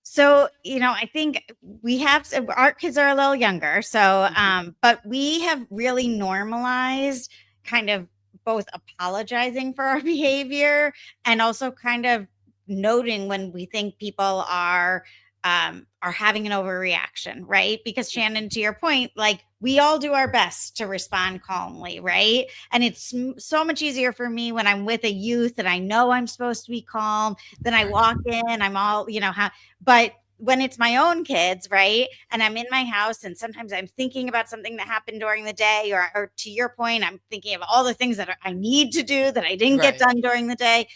So, I think we have our kids are a little younger. So, Mhm. but we have really normalized kind of both apologizing for our behavior and also kind of noting when we think people are having an overreaction, right? Because Mhm. Shannon, to your point, like we all do our best to respond calmly, right? And it's so much easier for me when I'm with a youth and I know I'm supposed to be calm. Then I Right. walk in, I'm all, but when it's my own kids, right? And I'm in my house and sometimes I'm thinking about something that happened during the day, or to your point, I'm thinking of all the things that I need to do that I didn't get Right. done during the day.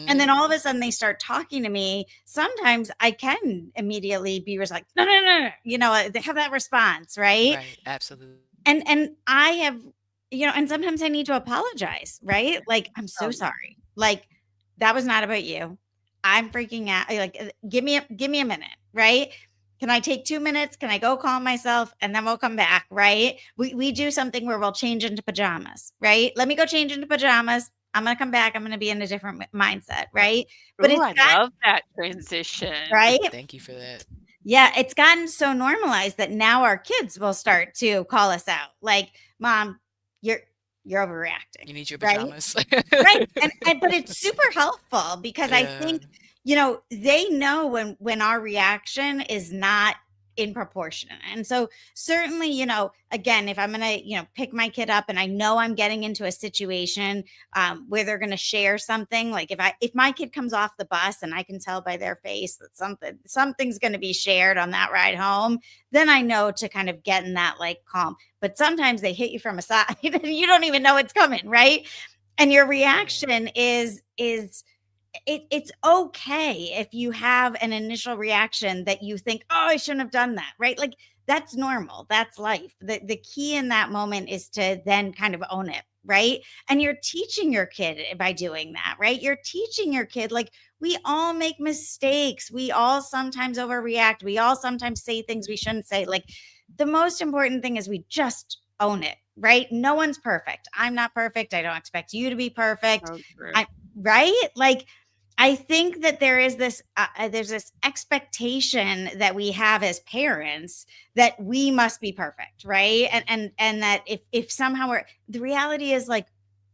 And then Mhm. all of a sudden they start talking to me. Sometimes I can immediately be like, no, no, no, no, they have that response, right? Right, absolutely. And I have, and sometimes I need to apologize, right? Like, I'm so Oh, yeah. sorry. Like, that was not about you. I'm freaking out. Like, give me a minute, right? Can I take 2 minutes? Can I go calm myself and then we'll come back, right? We do something where we'll change into pajamas, right? Let me go change into pajamas. I'm gonna come back. I'm gonna be in a different mindset, right? But Ooh, it's I love that transition. right. Thank you for that. Yeah, it's gotten so normalized that now our kids will start to call us out. Like, "Mom, you're you're overreacting." You need your Right? pajamas? Right, and but it's super helpful because I Yeah. think, they know when our reaction is not in proportion. And so certainly, again, if I'm gonna, pick my kid up and I know I'm getting into a situation where they're gonna share something, like if my kid comes off the bus and I can tell by their face that something's gonna be shared on that ride home, then I know to kind of get in that like calm. But sometimes they hit you from a side and you don't even know it's coming, right? And your Right. reaction it's okay if you have an initial reaction that you think, "Oh, I shouldn't have done that," right? Like that's normal. That's life. The key in that moment is to then kind of own it, right? And you're teaching your kid by doing that, right? You're teaching your kid like we all make mistakes. We all sometimes overreact. We all sometimes say things we shouldn't say. Like the most important thing is we just own it, right? No one's perfect. I'm not perfect. I don't expect you to be perfect. So true. I right? Like I think that there's this expectation that we have as parents that we must be perfect, right? And Mhm. and that if somehow the reality is like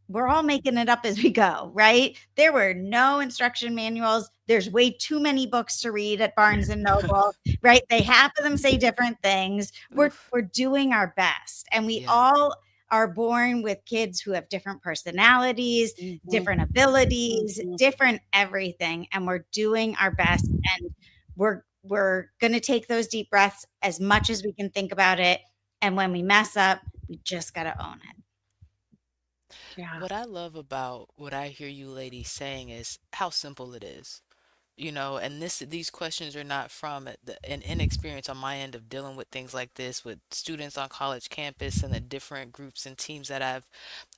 we're all making it up as we go, right? There were no instruction manuals. There's way too many books to read at Barnes and Noble, right? They half of them say different things. Oof. We're doing our best, and we Yeah. all are born with kids who have different personalities, Mhm. different abilities, Mhm. different everything, and we're doing our best. And we're going to take those deep breaths as much as we can think about it. And when we mess up, we just got to own it. Yeah. What I love about what I hear you ladies saying is how simple it is. And these questions are not from an inexperience on my end of dealing with things like this with students on college campus and the different groups and teams that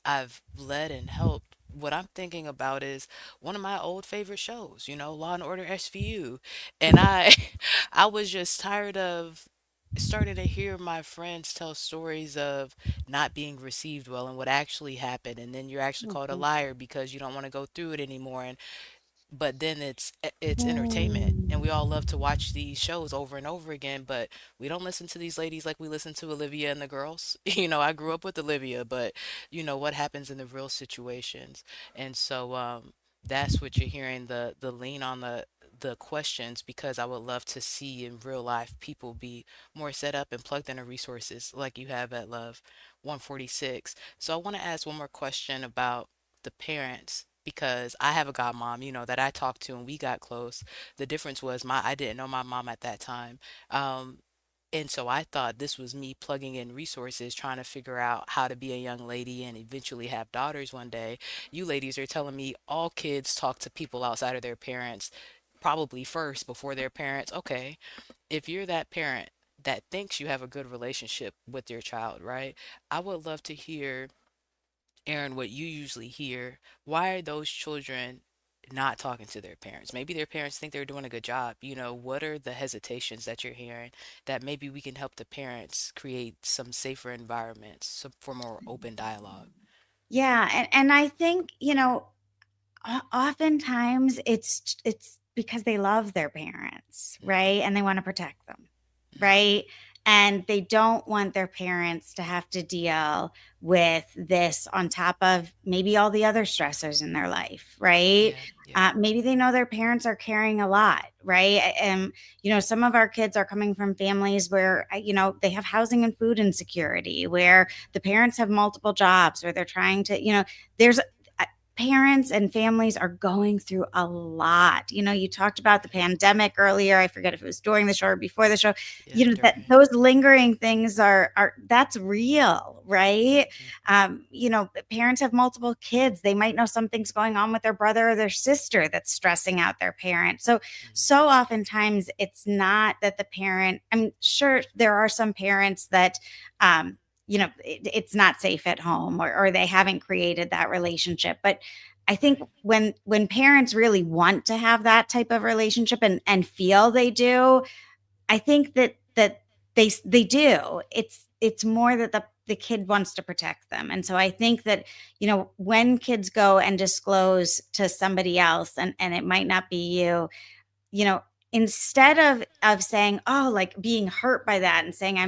I've led and helped. What I'm thinking about is one of my old favorite shows, Law and Order SVU. And I was just tired of starting to hear my friends tell stories of not being received well and what actually happened. And then you're actually called a Mhm. liar because you don't want to go through it anymore. But then it's entertainment, and we Mm. all love to watch these shows over and over again, but we don't listen to these ladies like we listen to Olivia and the girls. I grew up with Olivia, but what happens in the real situations. And so that's what you're hearing, the lean on the questions, because I would love to see in real life people be more set up and plugged into resources like you have at Love 146. So I want to ask one more question about the parents, because I have a godmom, that I talked to and we got close. The difference was my I didn't know my mom at that time. Um, and so I thought this was me plugging in resources, trying to figure out how to be a young lady and eventually have daughters one day. You ladies are telling me all kids talk to people outside of their parents, probably first before their parents. Okay, if you're that parent that thinks you have a good relationship with your child, right? I would love to hear, Aaron, what you usually hear. Why are those children not talking to their parents? Maybe their parents think they're doing a good job. What are the hesitations that you're hearing that maybe we can help the parents create some safer environments for more open dialogue? Yeah, and I think, oftentimes it's because they love their parents, Hmm. right? And they want to protect them, Hmm. right? And they don't want their parents to have to deal with this on top of maybe all the other stressors in their life, right? Yeah, yeah. Maybe they know their parents are carrying a lot, right? And some of our kids are coming from families where they have housing and food insecurity, where the parents have multiple jobs, where they're trying to, there's parents and families are going through a lot. You talked about the pandemic earlier. I forget if it was during the show or before the show. Yeah, That during. those lingering things are that's real, right? Hmm. Parents have multiple kids. They might know something's going on with their brother or their sister that's stressing out their parent. So oftentimes it's not that the parent, I mean, sure, there are some parents that it's not safe at home, or they haven't created that relationship. But I think Right. when parents really want to have that type of relationship and feel they do, I think that they do. It's more that the kid wants to protect them. And so I think that, when kids go and disclose to somebody else, and it might not be you, you know, instead of saying, oh, like being hurt by that and saying, Hmm.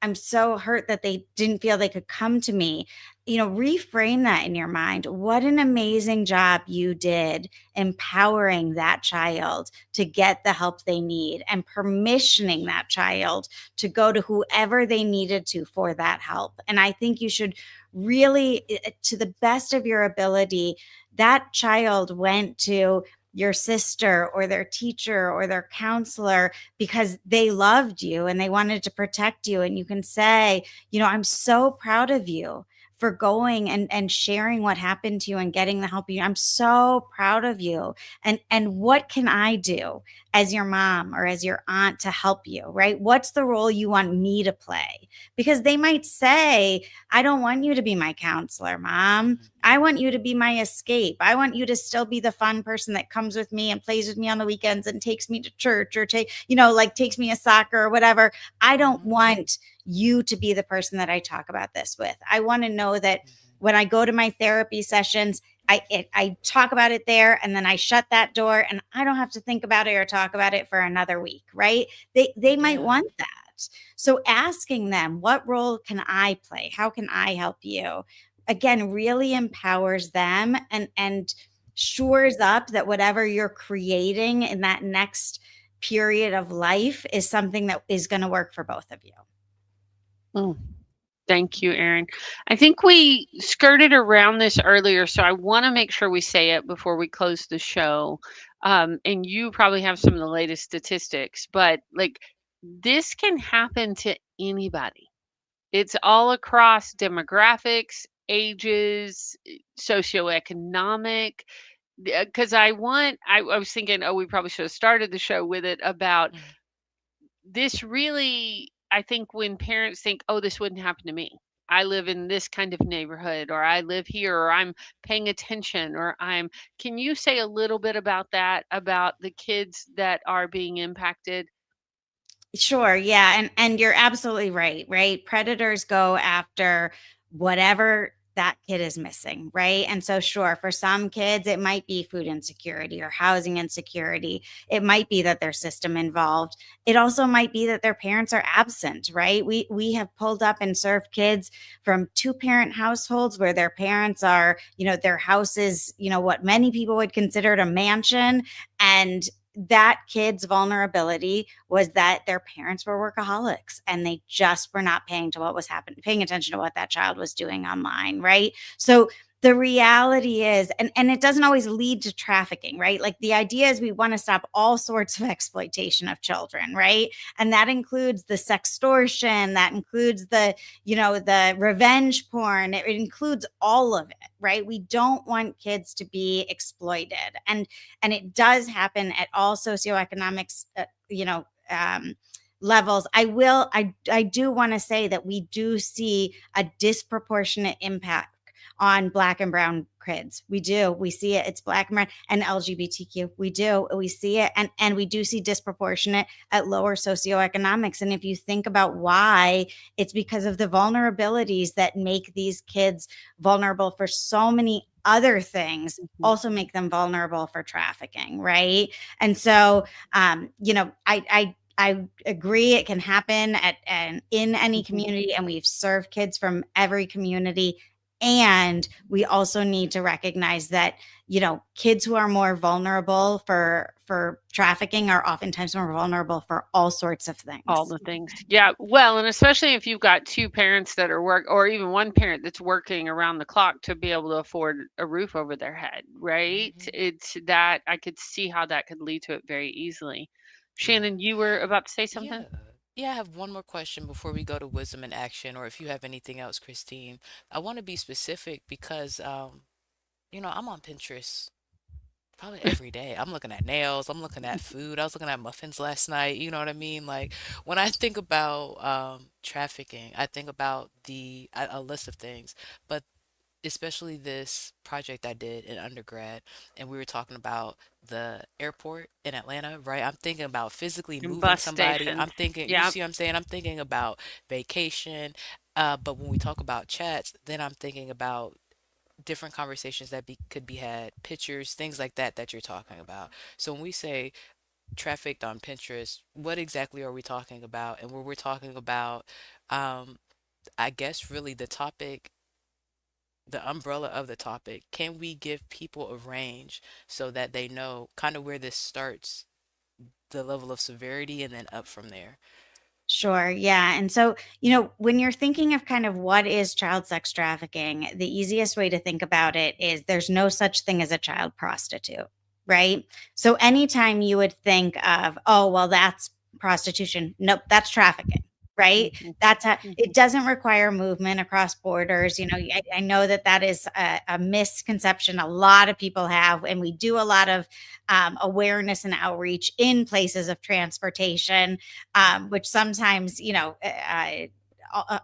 I'm so hurt that they didn't feel they could come to me, reframe that in your mind. What an amazing job you did empowering that child to get the help they need and permissioning that child to go to whoever they needed to for that help. And I think you should really, to the best of your ability, that child went to your sister or their teacher or their counselor because they loved you and they wanted to protect you. And you can say, I'm so proud of you for going and sharing what happened to you and getting the help you. I'm so proud of you. And what can I do as your mom or as your aunt to help you, right? What's the role you want me to play? Because they might say, I don't want you to be my counselor, mom. I want you to be my escape. I want you to still be the fun person that comes with me and plays with me on the weekends and takes me to church, or takes me to soccer or whatever. I don't Hmm. want you to be the person that I talk about this with. I want to know that Hmm. when I go to my therapy sessions, I talk about it there, and then I shut that door and I don't have to think about it or talk about it for another week, right? They might Yeah. want that. So asking them, what role can I play? How can I help you? Again, really empowers them and shores up that whatever you're creating in that next period of life is something that is going to work for both of you. Mm. Thank you, Erin. I think we skirted around this earlier, so I want to make sure we say it before we close the show. And you probably have some of the latest statistics, but like this can happen to anybody. It's all across demographics, ages, socioeconomic. because I was thinking, oh, we probably should have started the show with it about Mhm. this really. I think when parents think, oh, this wouldn't happen to me. I live in this kind of neighborhood, or I live here, or I'm paying attention, or I'm. Can you say a little bit about that, about the kids that are being impacted? Sure, yeah, and you're absolutely right, right? Predators go after whatever that kid is missing, right? And so sure, for some kids it might be food insecurity or housing insecurity. It might be that their system involved. It also might be that their parents are absent, right? We have pulled up and served kids from two-parent households where their parents are, their house is, what many people would consider a mansion, and that kid's vulnerability was that their parents were workaholics and they just were not paying attention to what that child was doing online, right? So the reality is, and it doesn't always lead to trafficking, right? Like the idea is we want to stop all sorts of exploitation of children, right? And that includes the sextortion, that includes the revenge porn, it includes all of it, right? We don't want kids to be exploited. And it does happen at all socioeconomics, levels. I do want to say that we do see a disproportionate impact on Black and brown kids. We see it. It's Black and brown and LGBTQ. We see it, and we do see disproportionate at lower socioeconomics. And if you think about why, it's because of the vulnerabilities that make these kids vulnerable for so many other things, Mhm. also make them vulnerable for trafficking, right? And so, I agree it can happen at and in any Mhm. community, and we've served kids from every community. And we also need to recognize that, kids who are more vulnerable for trafficking are oftentimes more vulnerable for all sorts of All things. the things. Yeah, well, and especially if you've got 2 parents that are or even 1 parent that's working around the clock to be able to afford a roof over their head, right? Mhm. It's that I could see how that could lead to it very easily. Yeah. Shannon, you were about to say something? Yeah. Yeah, I have one more question before we go to wisdom and action, or if you have anything else, Christine. I want to be specific because I'm on Pinterest probably every day. I'm looking at nails, I'm looking at food. I was looking at muffins last night, you know what I mean? Like when I think about trafficking, I think about a list of things, but especially this project I did in undergrad, and we were talking about the airport in Atlanta, right? I'm thinking about physically And moving bus somebody. stations. I'm thinking, you Yep. see what I'm saying? I'm thinking about vacation. But when we talk about chats, then I'm thinking about different conversations that could be had, pictures, things like that that you're talking about. So when we say trafficked on Pinterest, what exactly are we talking about? And when we're talking about, um, I guess really the umbrella of the topic, can we give people a range so that they know kind of where this starts, the level of severity, and then up from there? Sure. Yeah. And so, when you're thinking of kind of what is child sex trafficking, the easiest way to think about it is there's no such thing as a child prostitute, right? So, anytime you would think of, oh, well, that's prostitution, nope, that's trafficking. Right. Mhm. That's how Mhm. it doesn't require movement across borders. I know that is a misconception a lot of people have, and we do a lot of awareness and outreach in places of transportation, which sometimes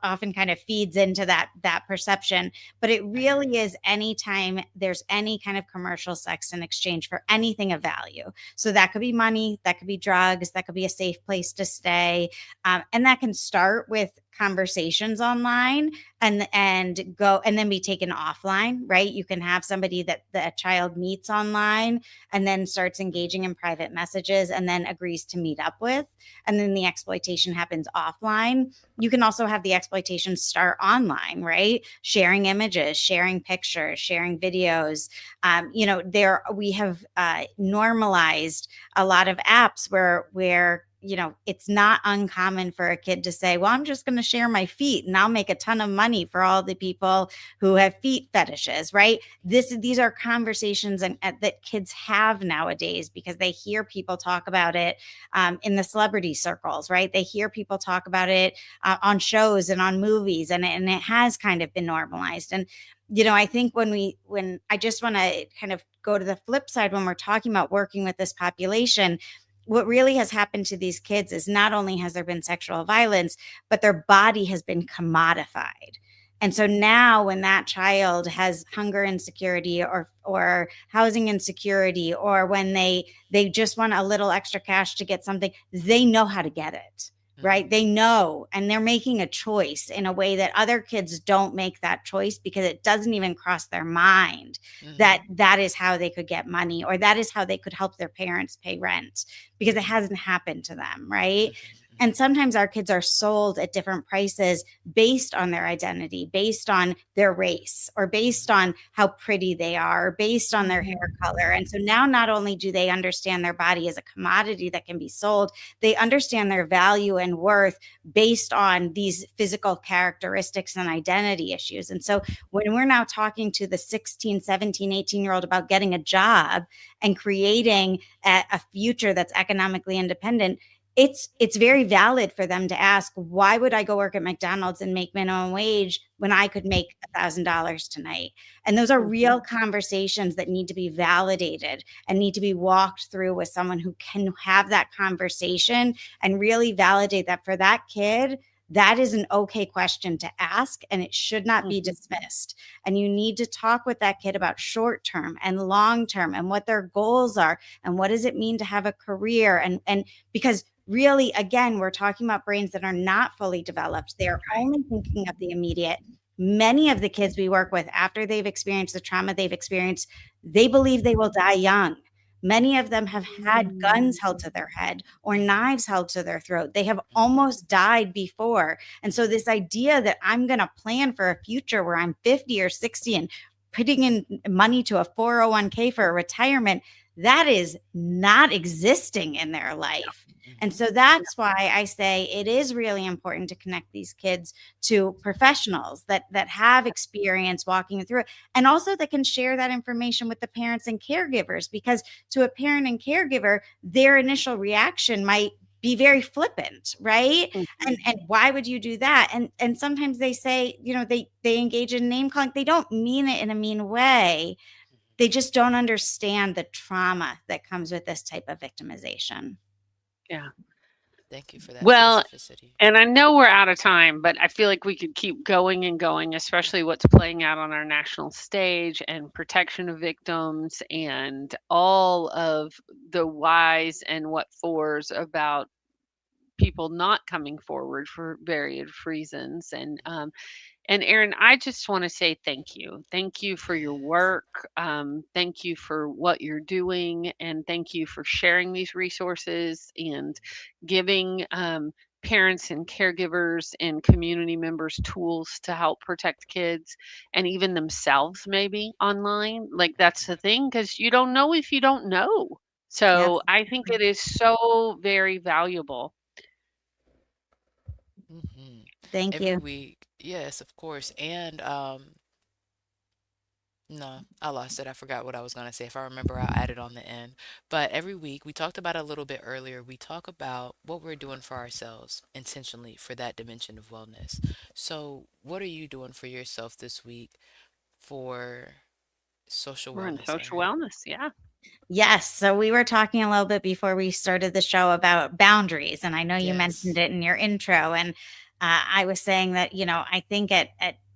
often kind of feeds into that perception. But it I really agree. is anytime there's any kind of commercial sex in exchange for anything of value. So that could be money, that could be drugs, that could be a safe place to stay, and that can start with conversations online and go and then be taken offline, right? You can have somebody that the child meets online and then starts engaging in private messages and then agrees to meet up with, and then the exploitation happens offline. You can also have the exploitation start online, right? Sharing images, sharing pictures, sharing videos. There we have normalized a lot of apps where it's not uncommon for a kid to say, well, I'm just going to share my feet and I'll make a ton of money for all the people who have feet fetishes, right? These are conversations that kids have nowadays because they hear people talk about it in the celebrity circles, right? They hear people talk about it on shows and on movies, and it has kind of been normalized. And I think when I just want to kind of go to the flip side when we're talking about working with this population, what really has happened to these kids is not only has there been sexual violence, but their body has been commodified. And so now when that child has hunger insecurity or housing insecurity, or when they just want a little extra cash to get something, they know how to get it. Right. They know, and they're making a choice in a way that other kids don't make that choice because it doesn't even cross their mind that that is how they could get money, or that is how they could help their parents pay rent, because it hasn't happened to them. Right. And sometimes our kids are sold at different prices based on their identity, based on their race, or based on how pretty they are, or based on their hair color. And so now not only do they understand their body as a commodity that can be sold, they understand their value and worth based on these physical characteristics and identity issues. And so when we're now talking to the 16, 17, 18-year-old about getting a job and creating a future that's economically independent, it's very valid for them to ask, why would I go work at McDonald's and make minimum wage when I could make $1,000 tonight? And those are real conversations that need to be validated and need to be walked through with someone who can have that conversation and really validate that for that kid. That is an okay question to ask, and it should not be dismissed. And you need to talk with that kid about short term and long term and what their goals are and what does it mean to have a career. And because really, again, we're talking about brains that are not fully developed. They're only thinking of the immediate. Many of the kids we work with, after they've experienced the trauma they've experienced, they believe they will die young. Many of them have had guns held to their head or knives held to their throat. They have almost died before. And so this idea that I'm going to plan for a future where I'm 50 or 60 and putting in money to a 401k for a retirement, that is not existing in their life. And so that's why I say it is really important to connect these kids to professionals that have experience walking through it, and also that can share that information with the parents and caregivers, because to a parent and caregiver, their initial reaction might be very flippant, right? And why would you do that? And sometimes they say, they engage in name calling. They don't mean it in a mean way. They just don't understand the trauma that comes with this type of victimization. Yeah. Thank you for that Well, specificity. and I know we're out of time, but I feel like we could keep going and going, especially what's playing out on our national stage and protection of victims and all of the whys and what fors about people not coming forward for various reasons. And Erin, I just want to say thank you. Thank you for your Yes. work. Thank you for what you're doing. And thank you for sharing these resources and giving parents and caregivers and community members tools to help protect kids and even themselves, maybe online. Like, that's the thing, because you don't know if you don't know. So I think it Absolutely. is so very valuable. hmm Thank Every you. week, yes, of course. And no, I lost it. I forgot what I was going to say. If I remember, I'll add it on the end. But every week, we talked about it a little bit earlier. We talk about what we're doing for ourselves intentionally for that dimension of wellness. So, what are you doing for yourself this week for social We're in wellness, social Erin? wellness. Yeah. Yes. So we were talking a little bit before we started the show about boundaries. And I know you mentioned Yes. it in your intro. And I was saying that, I think at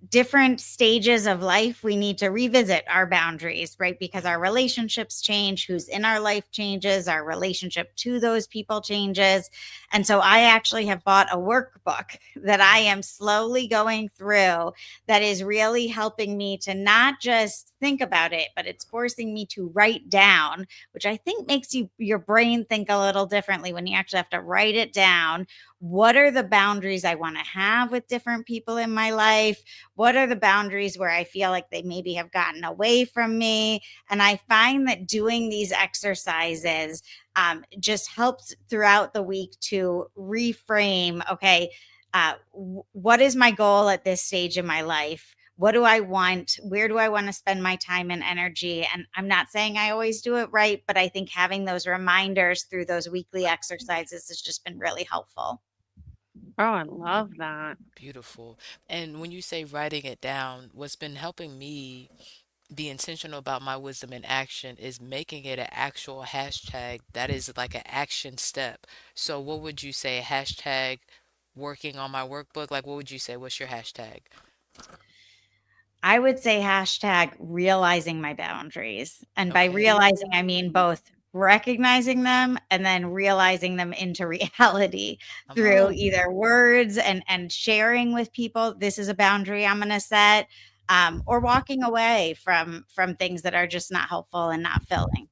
different stages of life, we need to revisit our boundaries, right? Because our relationships change, who's in our life changes, our relationship to those people changes. And so I actually have bought a workbook that I am slowly going through that is really helping me to not just think about it, but it's forcing me to write down, which I think makes your brain think a little differently when you actually have to write it down. what are the boundaries I want to have with different people in my life? What are the boundaries where I feel like they maybe have gotten away from me? And I find that doing these exercises just helps throughout the week to reframe, okay, what is my goal at this stage in my life? What do I want? Where do I want to spend my time and energy? And I'm not saying I always do it right, but I think having those reminders through those weekly exercises has just been really helpful. Oh, I love that. Beautiful. And when you say writing it down, what's been helping me be intentional about my wisdom in action is making it an actual hashtag that is like an action step. So what would you say? Hashtag working on my workbook? Like what would you say? What's your hashtag? I would say hashtag realizing my boundaries. And by Okay. realizing, I mean both recognizing them and then realizing them into reality I love through Mm, it. either words and sharing with people, this is a boundary I'm going to set, or walking away from things that are just not helpful and not filling.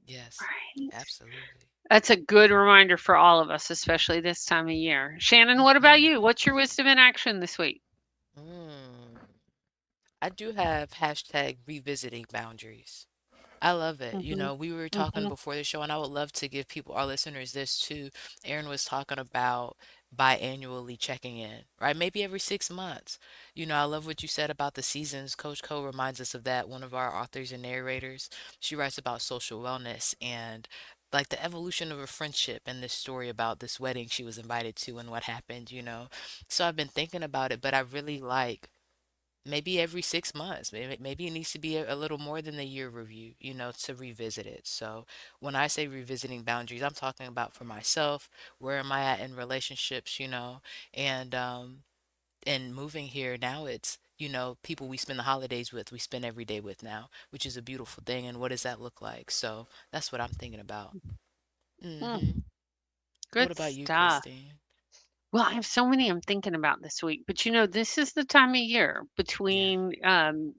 Yes. right. Absolutely. That's a good reminder for all of us, especially this time of year. Shannon, what about Mhm. you? What's your wisdom in action this week? Mm. I do have hashtag revisiting boundaries. I love it. You Mhm. know, we were talking Mhm. before the show, and I would love to give people, our listeners, this too. Aaron was talking about biannually checking in, right? Maybe every 6 months. You know, I love what you said about the seasons. Coach Co reminds us of that. One of our authors and narrators, she writes about social wellness and like the evolution of a friendship and this story about this wedding she was invited to and what happened, you know. So I've been thinking about it, but I really like maybe every 6 months. Maybe it needs to be a little more than a year review, you know, to revisit it. So when I say revisiting boundaries, I'm talking about for myself, where am I at in relationships, you know, and moving here now it's, you know, people we spend the holidays with, we spend every day with now, which is a beautiful thing. And what does that look like? So that's what I'm thinking about. Mm, What good about you, stuff. Christine? Well, I have so many I'm thinking about this week, but this is the time of year Yeah. between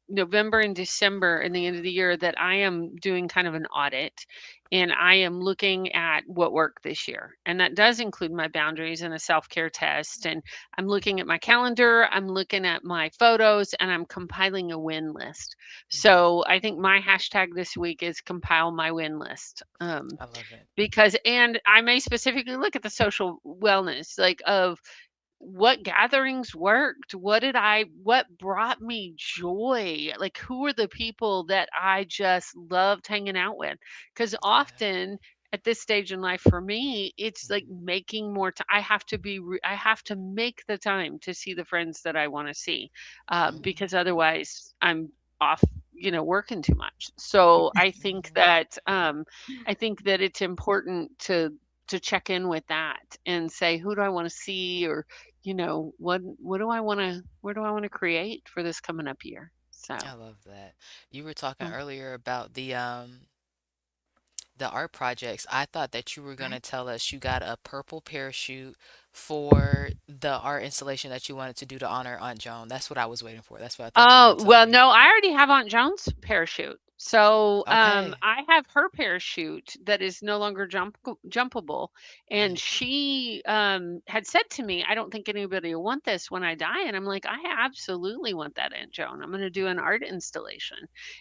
November and December and the end of the year that I am doing kind of an audit and I am looking at what worked this year. And that does include my boundaries and a self care test. And I'm looking at my calendar, I'm looking at my photos, and I'm compiling a win list. Hmm. So I think my hashtag this week is compile my win list. I love it. Because, and I may specifically look at the social wellness, like of what gatherings worked, what brought me joy, like who are the people that I just loved hanging out with, because Yeah. often at this stage in life for me it's like Hmm. making more time. I have to make the time to see the friends that I want to see, because Hmm. otherwise I'm off, working too much. So I think that it's important to check in with that and say, who do I want to see, or what do I want to where do I want to create for this coming up year? So, I love that. You were talking mm, earlier about the art projects. I thought that you were going to right. tell us you got a purple parachute for the art installation that you wanted to do to honor Aunt Joan. That's what I was waiting for. That's what I thought you were going Oh, to tell well, me. no, I already have Aunt Joan's parachute. So, Okay. I have her parachute that is no longer jumpable. And Mm. she had said to me, I don't think anybody will want this when I die. And I'm like, I absolutely want that, Aunt Joan. I'm going to do an art installation.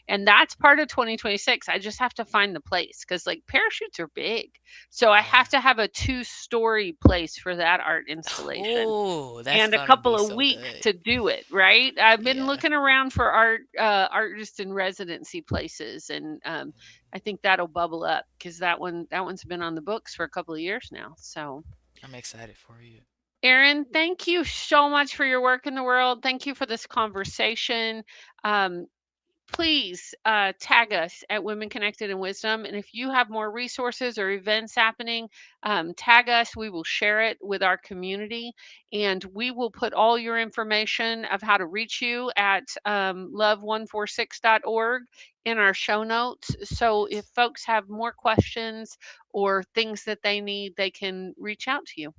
And that's part of 2026. I just have to find the place because, like, parachutes are big. So I Yeah. have to have a two-story place for that art installation Oh, that's and a going to couple be of so weeks good. to do it, right? I've been Yeah. looking around for artist in residency places, and I think that'll bubble up because that one's been on the books for a couple of years now. So, I'm excited for you. Erin, thank you so much for your work in the world. Thank you for this conversation. Um, Please tag us at Women Connected in Wisdom. And if you have more resources or events happening, tag us. We will share it with our community. And we will put all your information of how to reach you at love146.org in our show notes. So if folks have more questions or things that they need, they can reach out to you.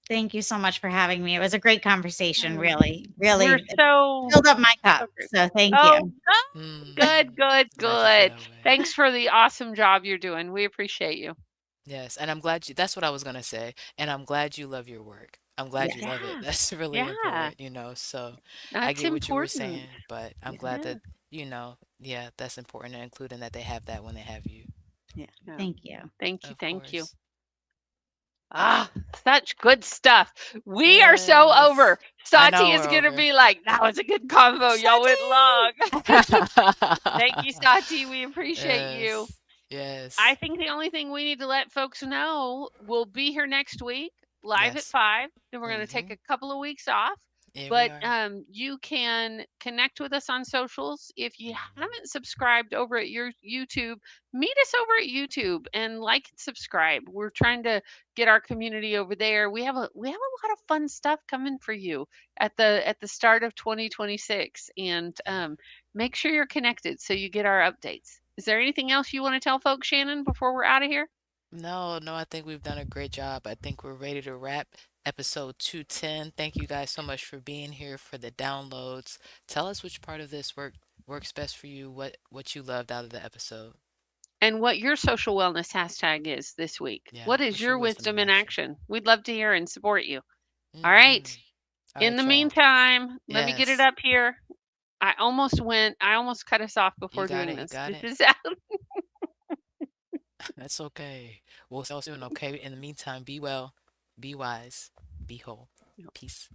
Thank you so much for having me. It was a great conversation, Mm, really, We're really so, filled up my cup. so grateful. So thank Oh, you. good, Mm. good, Glad you feel good. that way. Thanks for the awesome job you're doing. We appreciate you. Yes, and I'm glad you that's what I was gonna say. And I'm glad you love your work. I'm glad you Yes. love it. Yeah. That's really Yeah. important, you know. So I That's get what you were important. saying, but I'm glad Yeah. that, yeah, that's important and including that they have that when they have you. Yeah. Yeah. Thank you. Thank you. Of Thank you. course. Ah, such good stuff. We are so over. Yes. I Sati know is we're going to over. be like, that was a good convo. Y'all went long. Sati! Thank you, Sati. We appreciate you. Yes. I Yes. think the only thing we need to let folks know, we'll be here next week, live at Yes. 5. Then we're going to take Mm-hmm. a couple of weeks off. Here we But are. you can connect with us on socials. If you Mm-hmm. haven't subscribed over at your YouTube, meet us over at YouTube and like and subscribe. We're trying to get our community over there. We have a lot of fun stuff coming for you at the start of 2026, and make sure you're connected so you get our updates. Is there anything else you want to tell folks, Shannon, before we're out of here? No, no, I think we've done a great job. I think we're ready to wrap episode 210. Thank you guys so much for being here for the downloads. Tell us which part of this works best for you, what you loved out of the episode. And what your social wellness hashtag is this week. Yeah, What is what's your your wisdom in wisdom in action? action? We'd love to hear and support you. All right. Mm-hmm. All In the right, y'all. meantime, let me get it Yes, up here. I almost cut us off you before got doing it. You this. got This it. is That's okay. We'll see y'all soon, okay? In the meantime, be well, be wise, be whole. Peace.